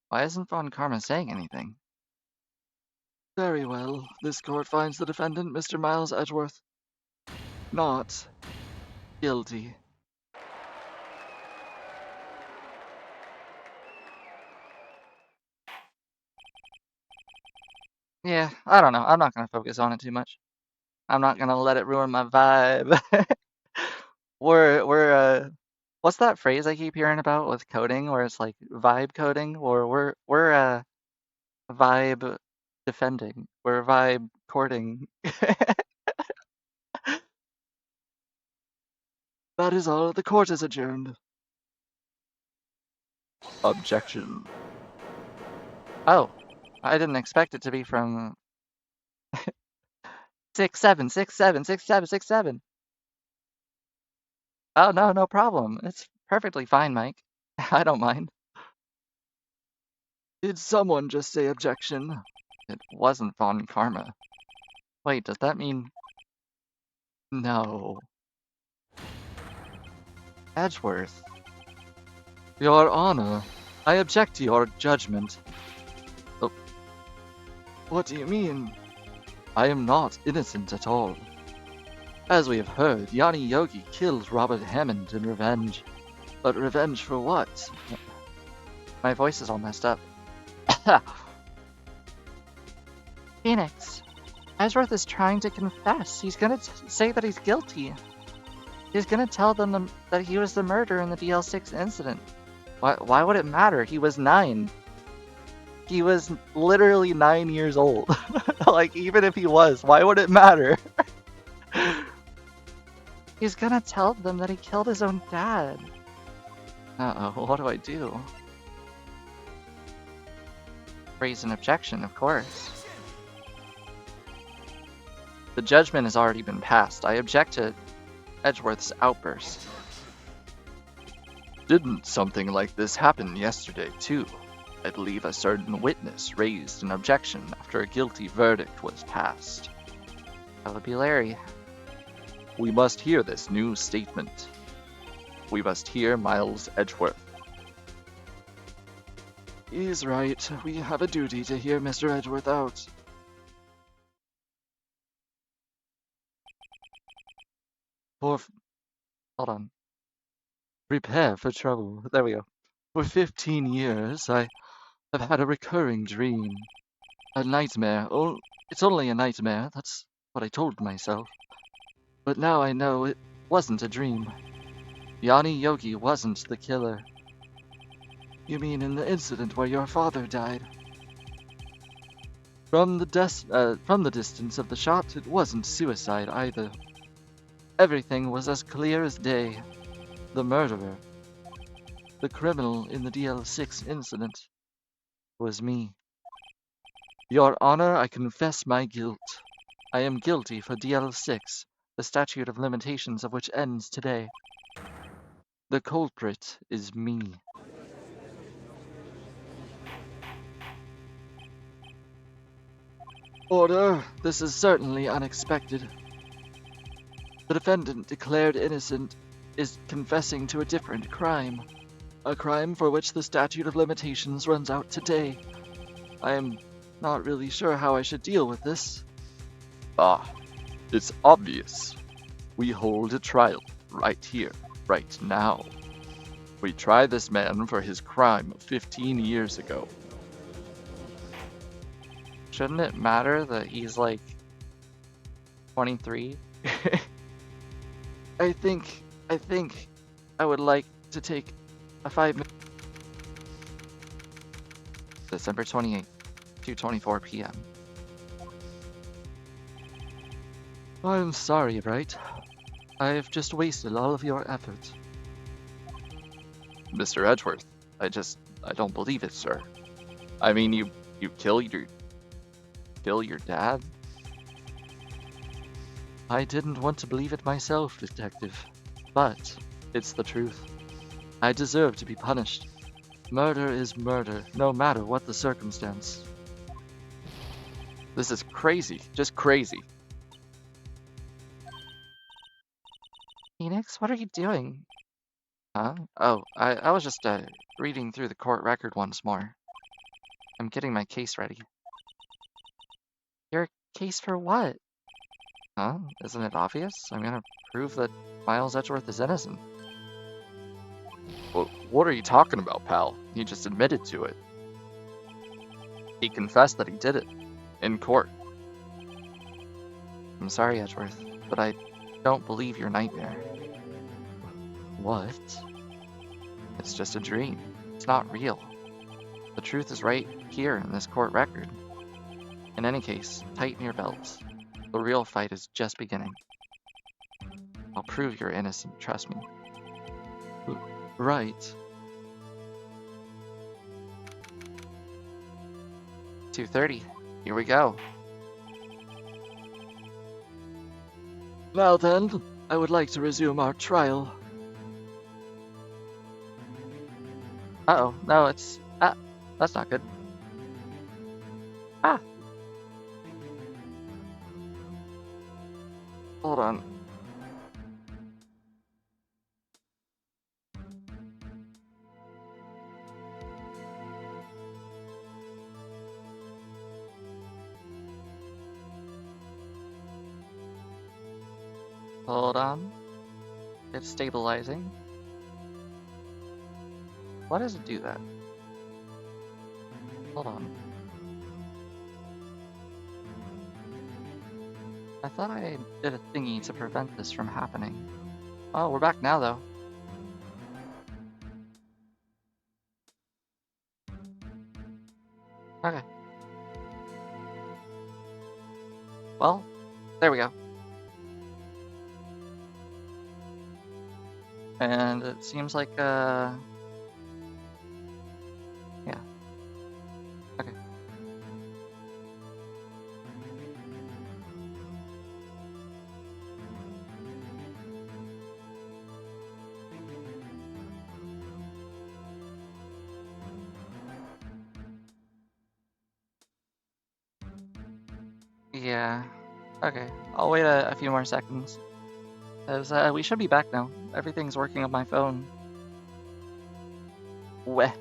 Why isn't Von Karma saying anything? Very well. This court finds the defendant, Mr. Miles Edgeworth, not guilty. Yeah, I don't know. I'm not gonna focus on it too much. I'm not gonna let it ruin my vibe. What's that phrase I keep hearing about with coding, where it's like vibe coding, or we're vibe defending, we're vibe courting. That is all. The court is adjourned. Objection. Oh, I didn't expect it to be from 6-7, 6-7, 6-7, 6-7, 6-7. Oh no, no problem. It's perfectly fine, Mike. I don't mind. Did someone just say objection? It wasn't Von Karma. Wait, does that mean no? Edgeworth. Your Honor, I object to your judgment. Oh, What do you mean? I am not innocent at all. As we have heard, Yanni Yogi killed Robert Hammond in revenge. But revenge for what? My voice is all messed up. Phoenix, Edgeworth is trying to confess. He's gonna say that he's guilty. He's gonna tell them that he was the murderer in the DL6 incident. Why would it matter? He was 9. He was literally 9 years old. Like, even if he was, why would it matter? He's gonna tell them that he killed his own dad. Uh-oh, what do I do? Raise an objection, of course. The judgment has already been passed. I object to Edgeworth's outburst. Didn't something like this happen yesterday, too? I believe a certain witness raised an objection after a guilty verdict was passed. That would be Larry. We must hear this new statement. We must hear Miles Edgeworth. He's right. We have a duty to hear Mr. Edgeworth out. Hold on. Prepare for trouble. There we go. For 15 years, I have had a recurring dream. A nightmare. Oh, it's only a nightmare. That's what I told myself. But now I know it wasn't a dream. Yanni Yogi wasn't the killer. You mean in the incident where your father died? From the distance of the shot, it wasn't suicide either. Everything was as clear as day. The murderer, the criminal in the DL6 incident, was me. Your Honor, I confess my guilt. I am guilty for DL6, the statute of limitations of which ends today. The culprit is me. Order, this is certainly unexpected. The defendant declared innocent is confessing to a different crime. A crime for which the statute of limitations runs out today. I am not really sure how I should deal with this. Ah, it's obvious. We hold a trial right here, right now. We try this man for his crime of 15 years ago. Shouldn't it matter that he's like 23? I think I would like to take a 5-minute. December 28th, 2:24 p.m. I'm sorry, right? I have just wasted all of your effort. Mr. Edgeworth, I don't believe it, sir. I mean, you kill your dad? I didn't want to believe it myself, detective. But it's the truth. I deserve to be punished. Murder is murder, no matter what the circumstance. This is crazy, just crazy. Phoenix, what are you doing? Huh? Oh, I was just reading through the court record once more. I'm getting my case ready. Your case for what? Huh? Isn't it obvious? I'm gonna prove that Miles Edgeworth is innocent. Well, what are you talking about, pal? He just admitted to it. He confessed that he did it. in court. I'm sorry, Edgeworth, but I don't believe your nightmare. What? It's just a dream. It's not real. The truth is right here in this court record. In any case, tighten your belts. The real fight is just beginning. I'll prove you're innocent, trust me. Right. 2:30. Here we go. Now then, I would like to resume our trial. Uh-oh, no, it's... that's not good. Ah! Hold on. Hold on. It's stabilizing. Why does it do that? Hold on. I thought I did a thingy to prevent this from happening. Oh, we're back now, though. Okay. Well, there we go. And it seems like, yeah. Okay. Yeah. Okay. I'll wait a few more seconds. Because we should be back now. Everything's working on my phone. Weh.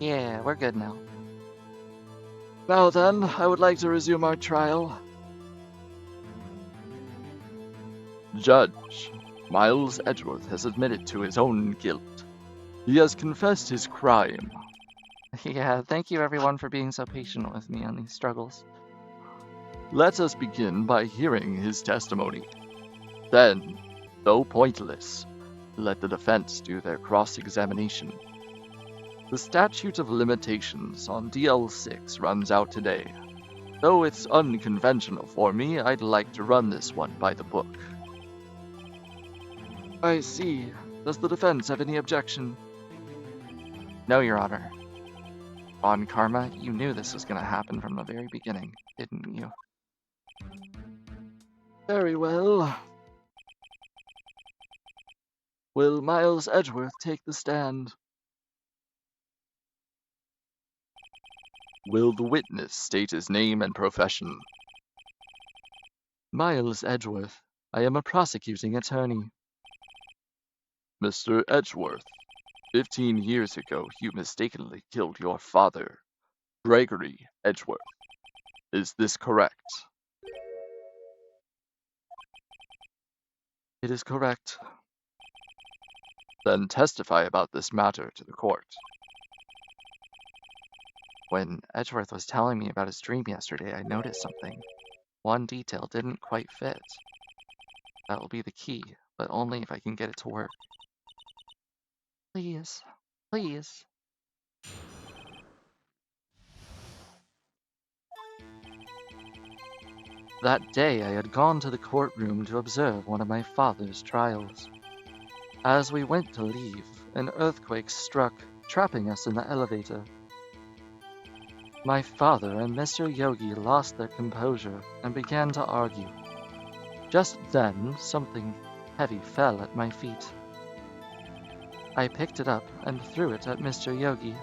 Yeah, we're good now. Now then, I would like to resume our trial. Judge, Miles Edgeworth has admitted to his own guilt. He has confessed his crime. Yeah, thank you everyone for being so patient with me on these struggles. Let us begin by hearing his testimony. Then, though pointless, let the defense do their cross-examination. The statute of limitations on DL6 runs out today. Though it's unconventional for me, I'd like to run this one by the book. I see. Does the defense have any objection? No, Your Honor. On Karma, you knew this was going to happen from the very beginning, didn't you? Very well. Will Miles Edgeworth take the stand? Will the witness state his name and profession? Miles Edgeworth. I am a prosecuting attorney. Mr. Edgeworth, 15 years ago you mistakenly killed your father, Gregory Edgeworth. Is this correct? It is correct. Then testify about this matter to the court. When Edgeworth was telling me about his dream yesterday, I noticed something. One detail didn't quite fit. That will be the key, but only if I can get it to work. Please. Please. That day I had gone to the courtroom to observe one of my father's trials. As we went to leave, an earthquake struck, trapping us in the elevator. My father and Mr. Yogi lost their composure and began to argue. Just then, something heavy fell at my feet. I picked it up and threw it at Mr. Yogi.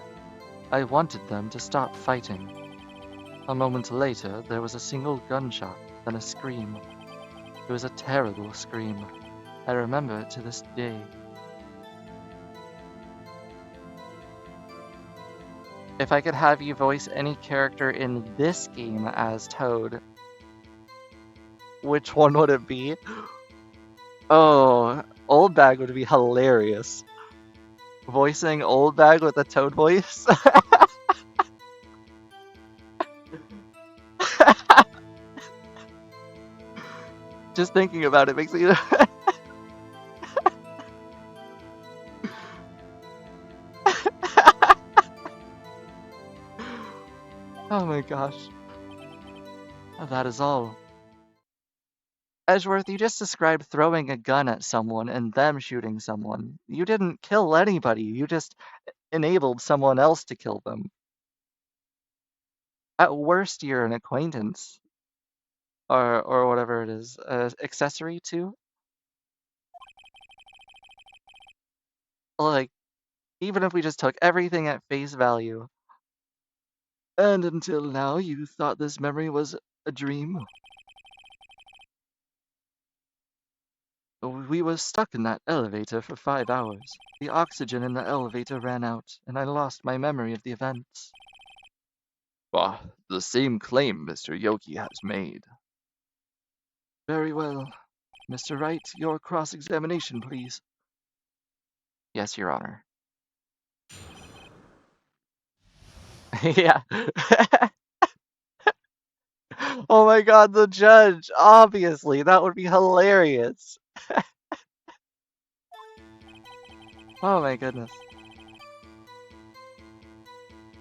I wanted them to stop fighting. A moment later, there was a single gunshot, then a scream. It was a terrible scream. I remember it to this day. If I could have you voice any character in this game as Toad, which one would it be? Oh, Old Bag would be hilarious. Voicing old bag with a toad voice. Just thinking about it makes me. Oh my gosh. That is all. Edgeworth, you just described throwing a gun at someone and them shooting someone. You didn't kill anybody, you just enabled someone else to kill them. At worst, you're an acquaintance. Or whatever it is. Accessory to? Like, even if we just took everything at face value. And until now, you thought this memory was a dream? We were stuck in that elevator for 5 hours. The oxygen in the elevator ran out, and I lost my memory of the events. Ah, the same claim Mr. Yogi has made. Very well. Mr. Wright, your cross-examination, please. Yes, Your Honor. Yeah. Oh my god, the judge! Obviously, that would be hilarious. Oh my goodness.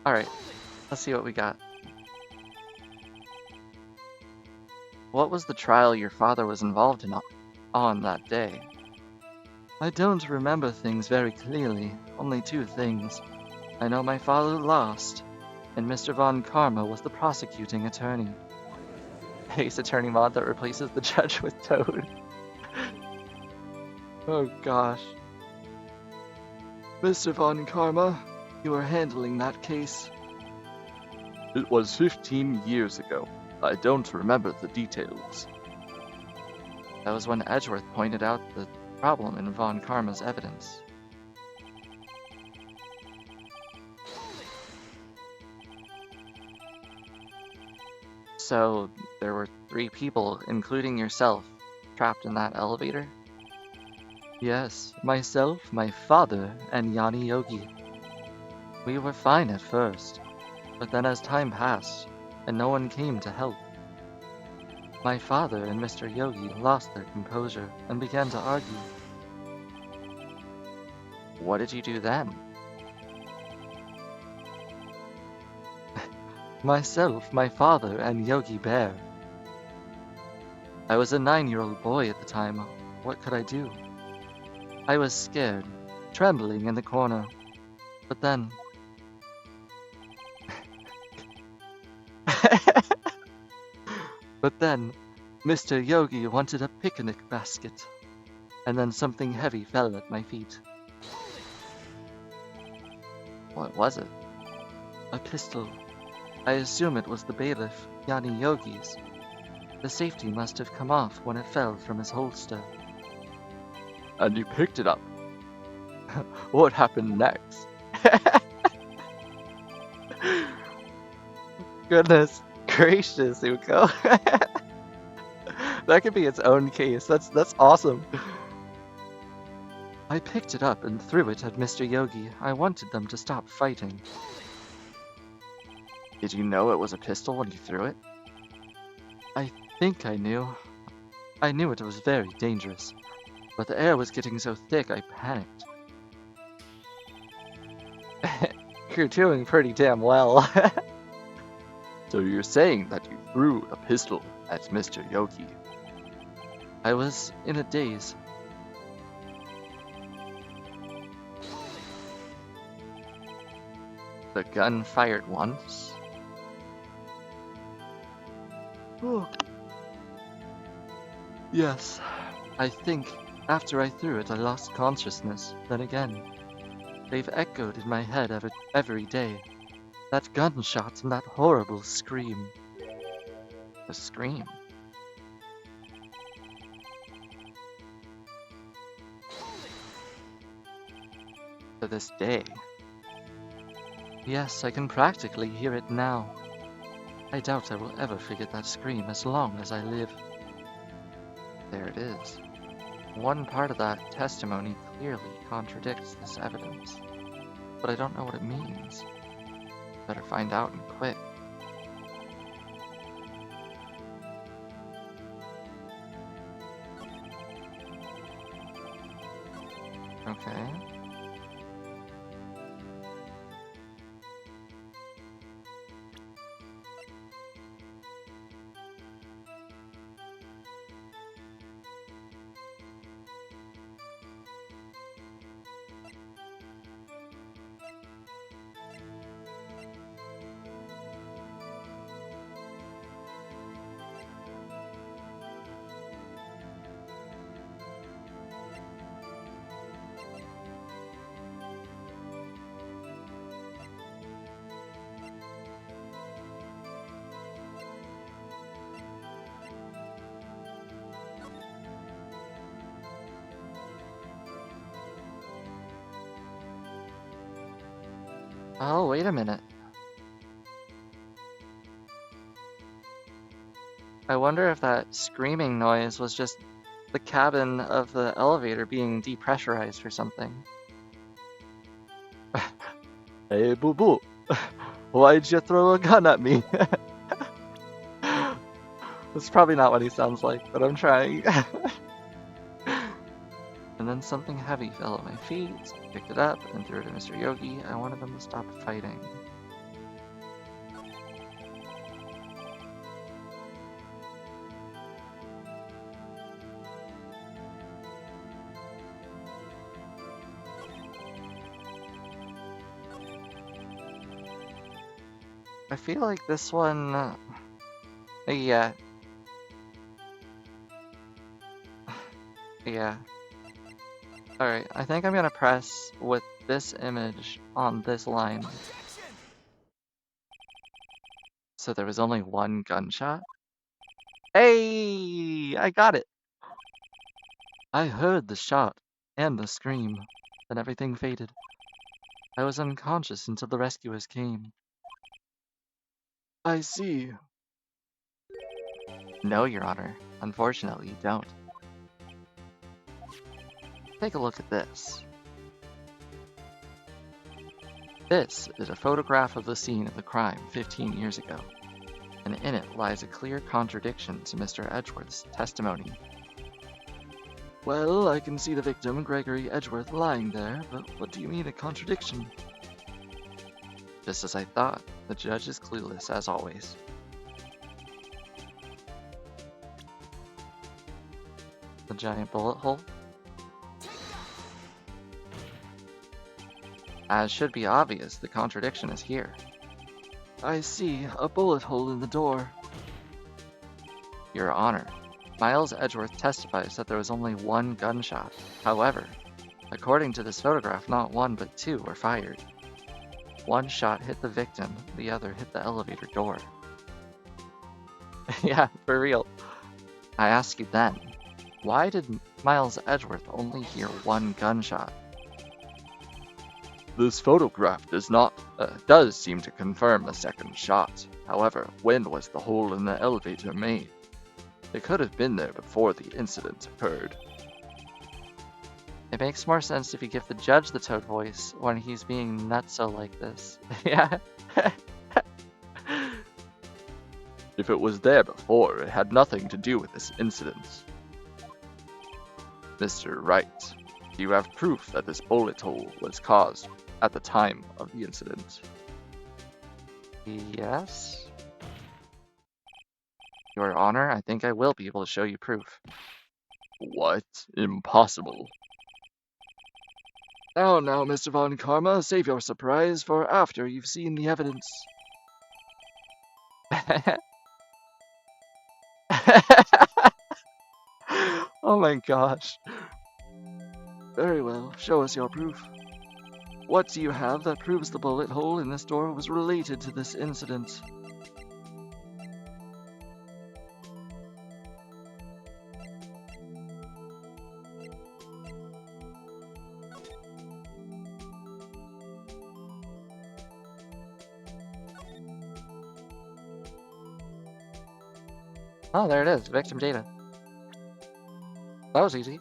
Alright, let's see what we got. What was the trial your father was involved in on that day? I don't remember things very clearly, only 2 things. I know my father lost, and Mr. Von Karma was the prosecuting attorney. Ace attorney mod that replaces the judge with Toad. Oh gosh. Mr. Von Karma, you are handling that case. It was 15 years ago. I don't remember the details. That was when Edgeworth pointed out the problem in Von Karma's evidence. So, there were 3 people, including yourself, trapped in that elevator? Yes, myself, my father, and Yanni Yogi. We were fine at first, but then as time passed, and no one came to help, my father and Mr. Yogi lost their composure and began to argue. What did you do then? Myself, my father, and Yogi Bear. I was a 9-year-old boy at the time. What could I do? I was scared, trembling in the corner. But then... But then, Mr. Yogi wanted a picnic basket. And then something heavy fell at my feet. What was it? A pistol. I assume it was the bailiff, Yanni Yogi's. The safety must have come off when it fell from his holster. And you picked it up. What happened next? Goodness gracious, Uko. That could be its own case. That's awesome. I picked it up and threw it at Mr. Yogi. I wanted them to stop fighting. Did you know it was a pistol when you threw it? I think I knew. I knew it was very dangerous, but the air was getting so thick I panicked. You're doing pretty damn well. So you're saying that you threw a pistol at Mr. Yogi? I was in a daze. The gun fired once. Oh. Yes, I think after I threw it I lost consciousness, then again. They've echoed in my head every day. That gunshot and that horrible scream. The scream? To this day. Yes, I can practically hear it now. I doubt I will ever forget that scream as long as I live. There it is. One part of that testimony clearly contradicts this evidence. but I don't know what it means. Better find out and quick. Okay. Oh, wait a minute. I wonder if that screaming noise was just the cabin of the elevator being depressurized or something. Hey, Boo Boo, why'd you throw a gun at me? That's probably not what he sounds like, but I'm trying. And then something heavy fell at my feet, so I picked it up and threw it at Mr. Yogi. I wanted them to stop fighting. I feel like this one... yeah. Yeah. Alright, I think I'm gonna press with this image on this line. So there was only one gunshot? Hey! I got it! I heard the shot and the scream, then everything faded. I was unconscious until the rescuers came. I see. No, Your Honor. Unfortunately, you don't. Take a look at this. This is a photograph of the scene of the crime 15 years ago, and in it lies a clear contradiction to Mr. Edgeworth's testimony. Well, I can see the victim, Gregory Edgeworth, lying there, but what do you mean a contradiction? Just as I thought, the judge is clueless as always. The giant bullet hole? As should be obvious, the contradiction is here. I see, a bullet hole in the door. Your Honor, Miles Edgeworth testifies that there was only one gunshot. However, according to this photograph, not one but two were fired. One shot hit the victim, the other hit the elevator door. Yeah, for real. I ask you then, why did Miles Edgeworth only hear one gunshot? This photograph does seem to confirm a second shot. However, when was the hole in the elevator made? It could have been there before the incident occurred. It makes more sense if you give the judge the toad voice when he's being nutso like this. Yeah. If it was there before, it had nothing to do with this incident. Mr. Wright, do you have proof that this bullet hole was caused at the time of the incident? Yes. Your Honor, I think I will be able to show you proof. What? Impossible. Now, Mr. Von Karma, save your surprise for after you've seen the evidence. Oh my gosh. Very well, show us your proof. What do you have that proves the bullet hole in this door was related to this incident? Oh, there it is. Victim data. That was easy.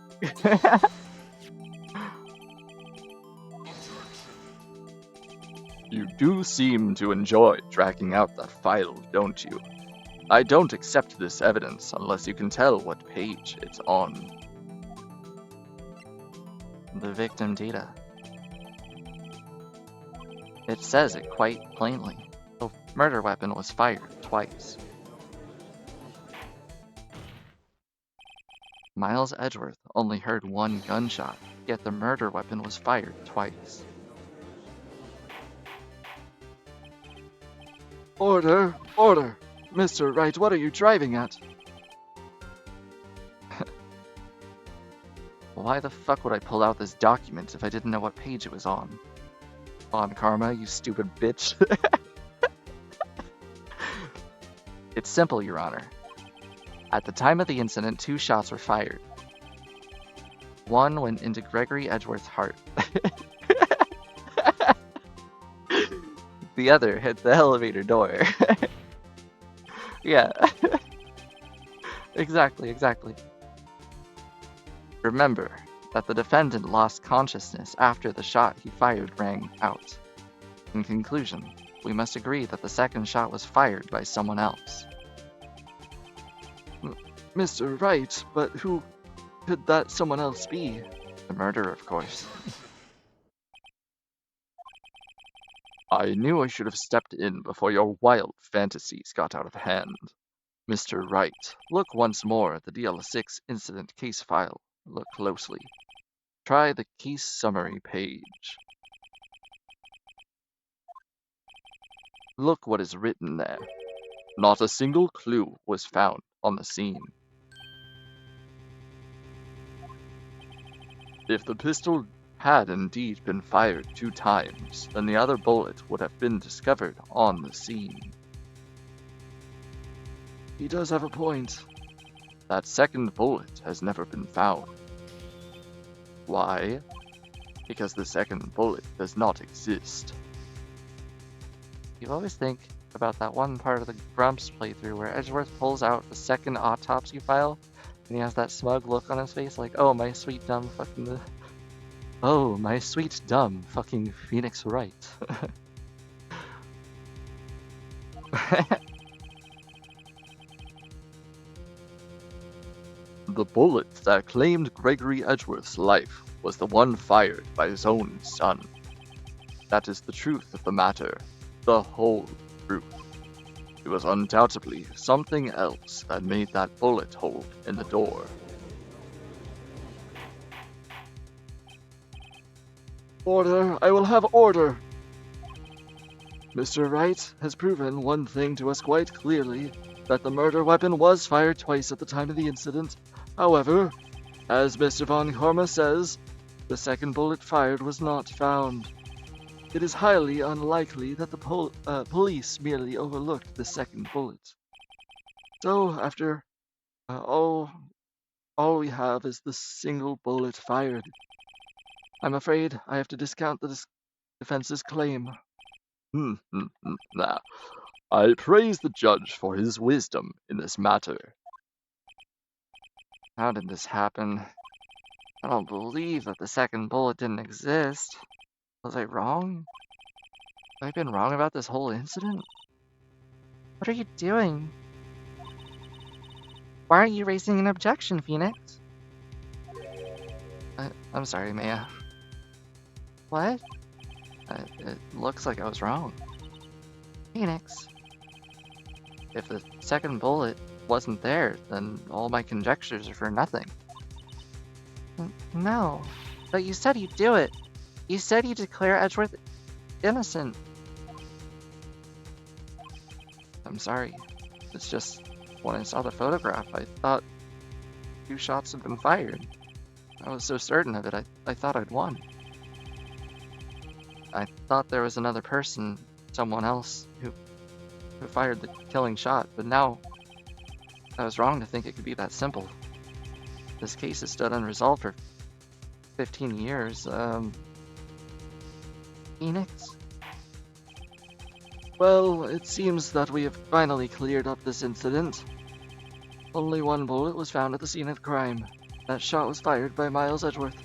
You do seem to enjoy dragging out that file, don't you? I don't accept this evidence unless you can tell what page it's on. The victim data. It says it quite plainly. The murder weapon was fired twice. Miles Edgeworth only heard one gunshot, yet the murder weapon was fired twice. Order! Order! Mr. Wright, what are you driving at? Why the fuck would I pull out this document if I didn't know what page it was on? On Karma, you stupid bitch. It's simple, Your Honor. At the time of the incident, 2 shots were fired. One went into Gregory Edgeworth's heart. The other hit the elevator door. Yeah. Exactly. Remember that the defendant lost consciousness after the shot he fired rang out. In conclusion, we must agree that the second shot was fired by someone else. Mr. Wright, but who could that someone else be? The murderer, of course. I knew I should have stepped in before your wild fantasies got out of hand. Mr. Wright, look once more at the DL6 incident case file. Look closely. Try the case summary page. Look what is written there. Not a single clue was found on the scene. If the pistol had indeed been fired 2 times, then the other bullet would have been discovered on the scene. He does have a point. That second bullet has never been found. Why? Because the second bullet does not exist. You always think about that one part of the Grumps playthrough where Edgeworth pulls out the second autopsy file, and he has that smug look on his face like, oh, my sweet dumb fucking... Oh, my sweet dumb fucking Phoenix Wright. The bullet that claimed Gregory Edgeworth's life was the one fired by his own son. That is the truth of the matter, the whole truth. It was undoubtedly something else that made that bullet hole in the door. Order! I will have order! Mr. Wright has proven one thing to us quite clearly, that the murder weapon was fired twice at the time of the incident. However, as Mr. Von Karma says, the second bullet fired was not found. It is highly unlikely that the police merely overlooked the second bullet. So, after all we have is the single bullet fired. I'm afraid I have to discount the defense's claim. Now, I praise the judge for his wisdom in this matter. How did this happen? I don't believe that the second bullet didn't exist. Was I wrong? Have I been wrong about this whole incident? What are you doing? Why aren't you raising an objection, Phoenix? I'm sorry, Maya. What? It looks like I was wrong. Phoenix. If the second bullet wasn't there, then all my conjectures are for nothing. No. But you said you'd do it. You said you'd declare Edgeworth innocent. I'm sorry. It's just, when I saw the photograph, I thought 2 shots had been fired. I was so certain of it, I thought I'd won. I thought there was another person, someone else, who fired the killing shot, but now I was wrong to think it could be that simple. This case has stood unresolved for 15 years. Phoenix? Well, it seems that we have finally cleared up this incident. Only 1 bullet was found at the scene of the crime. That shot was fired by Miles Edgeworth.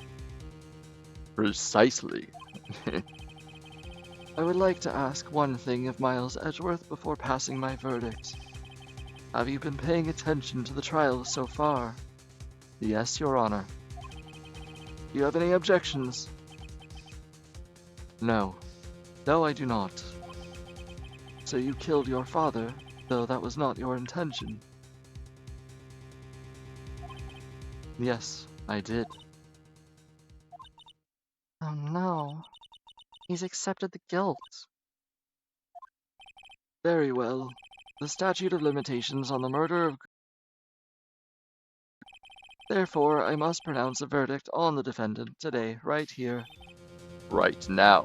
Precisely. I would like to ask one thing of Miles Edgeworth before passing my verdict. Have you been paying attention to the trial so far? Yes, Your Honor. Do you have any objections? No. No, I do not. So you killed your father, though that was not your intention. Yes, I did. Oh no. He's accepted the guilt. Very well. The statute of limitations on the murder of... Therefore, I must pronounce a verdict on the defendant today, right here. Right now.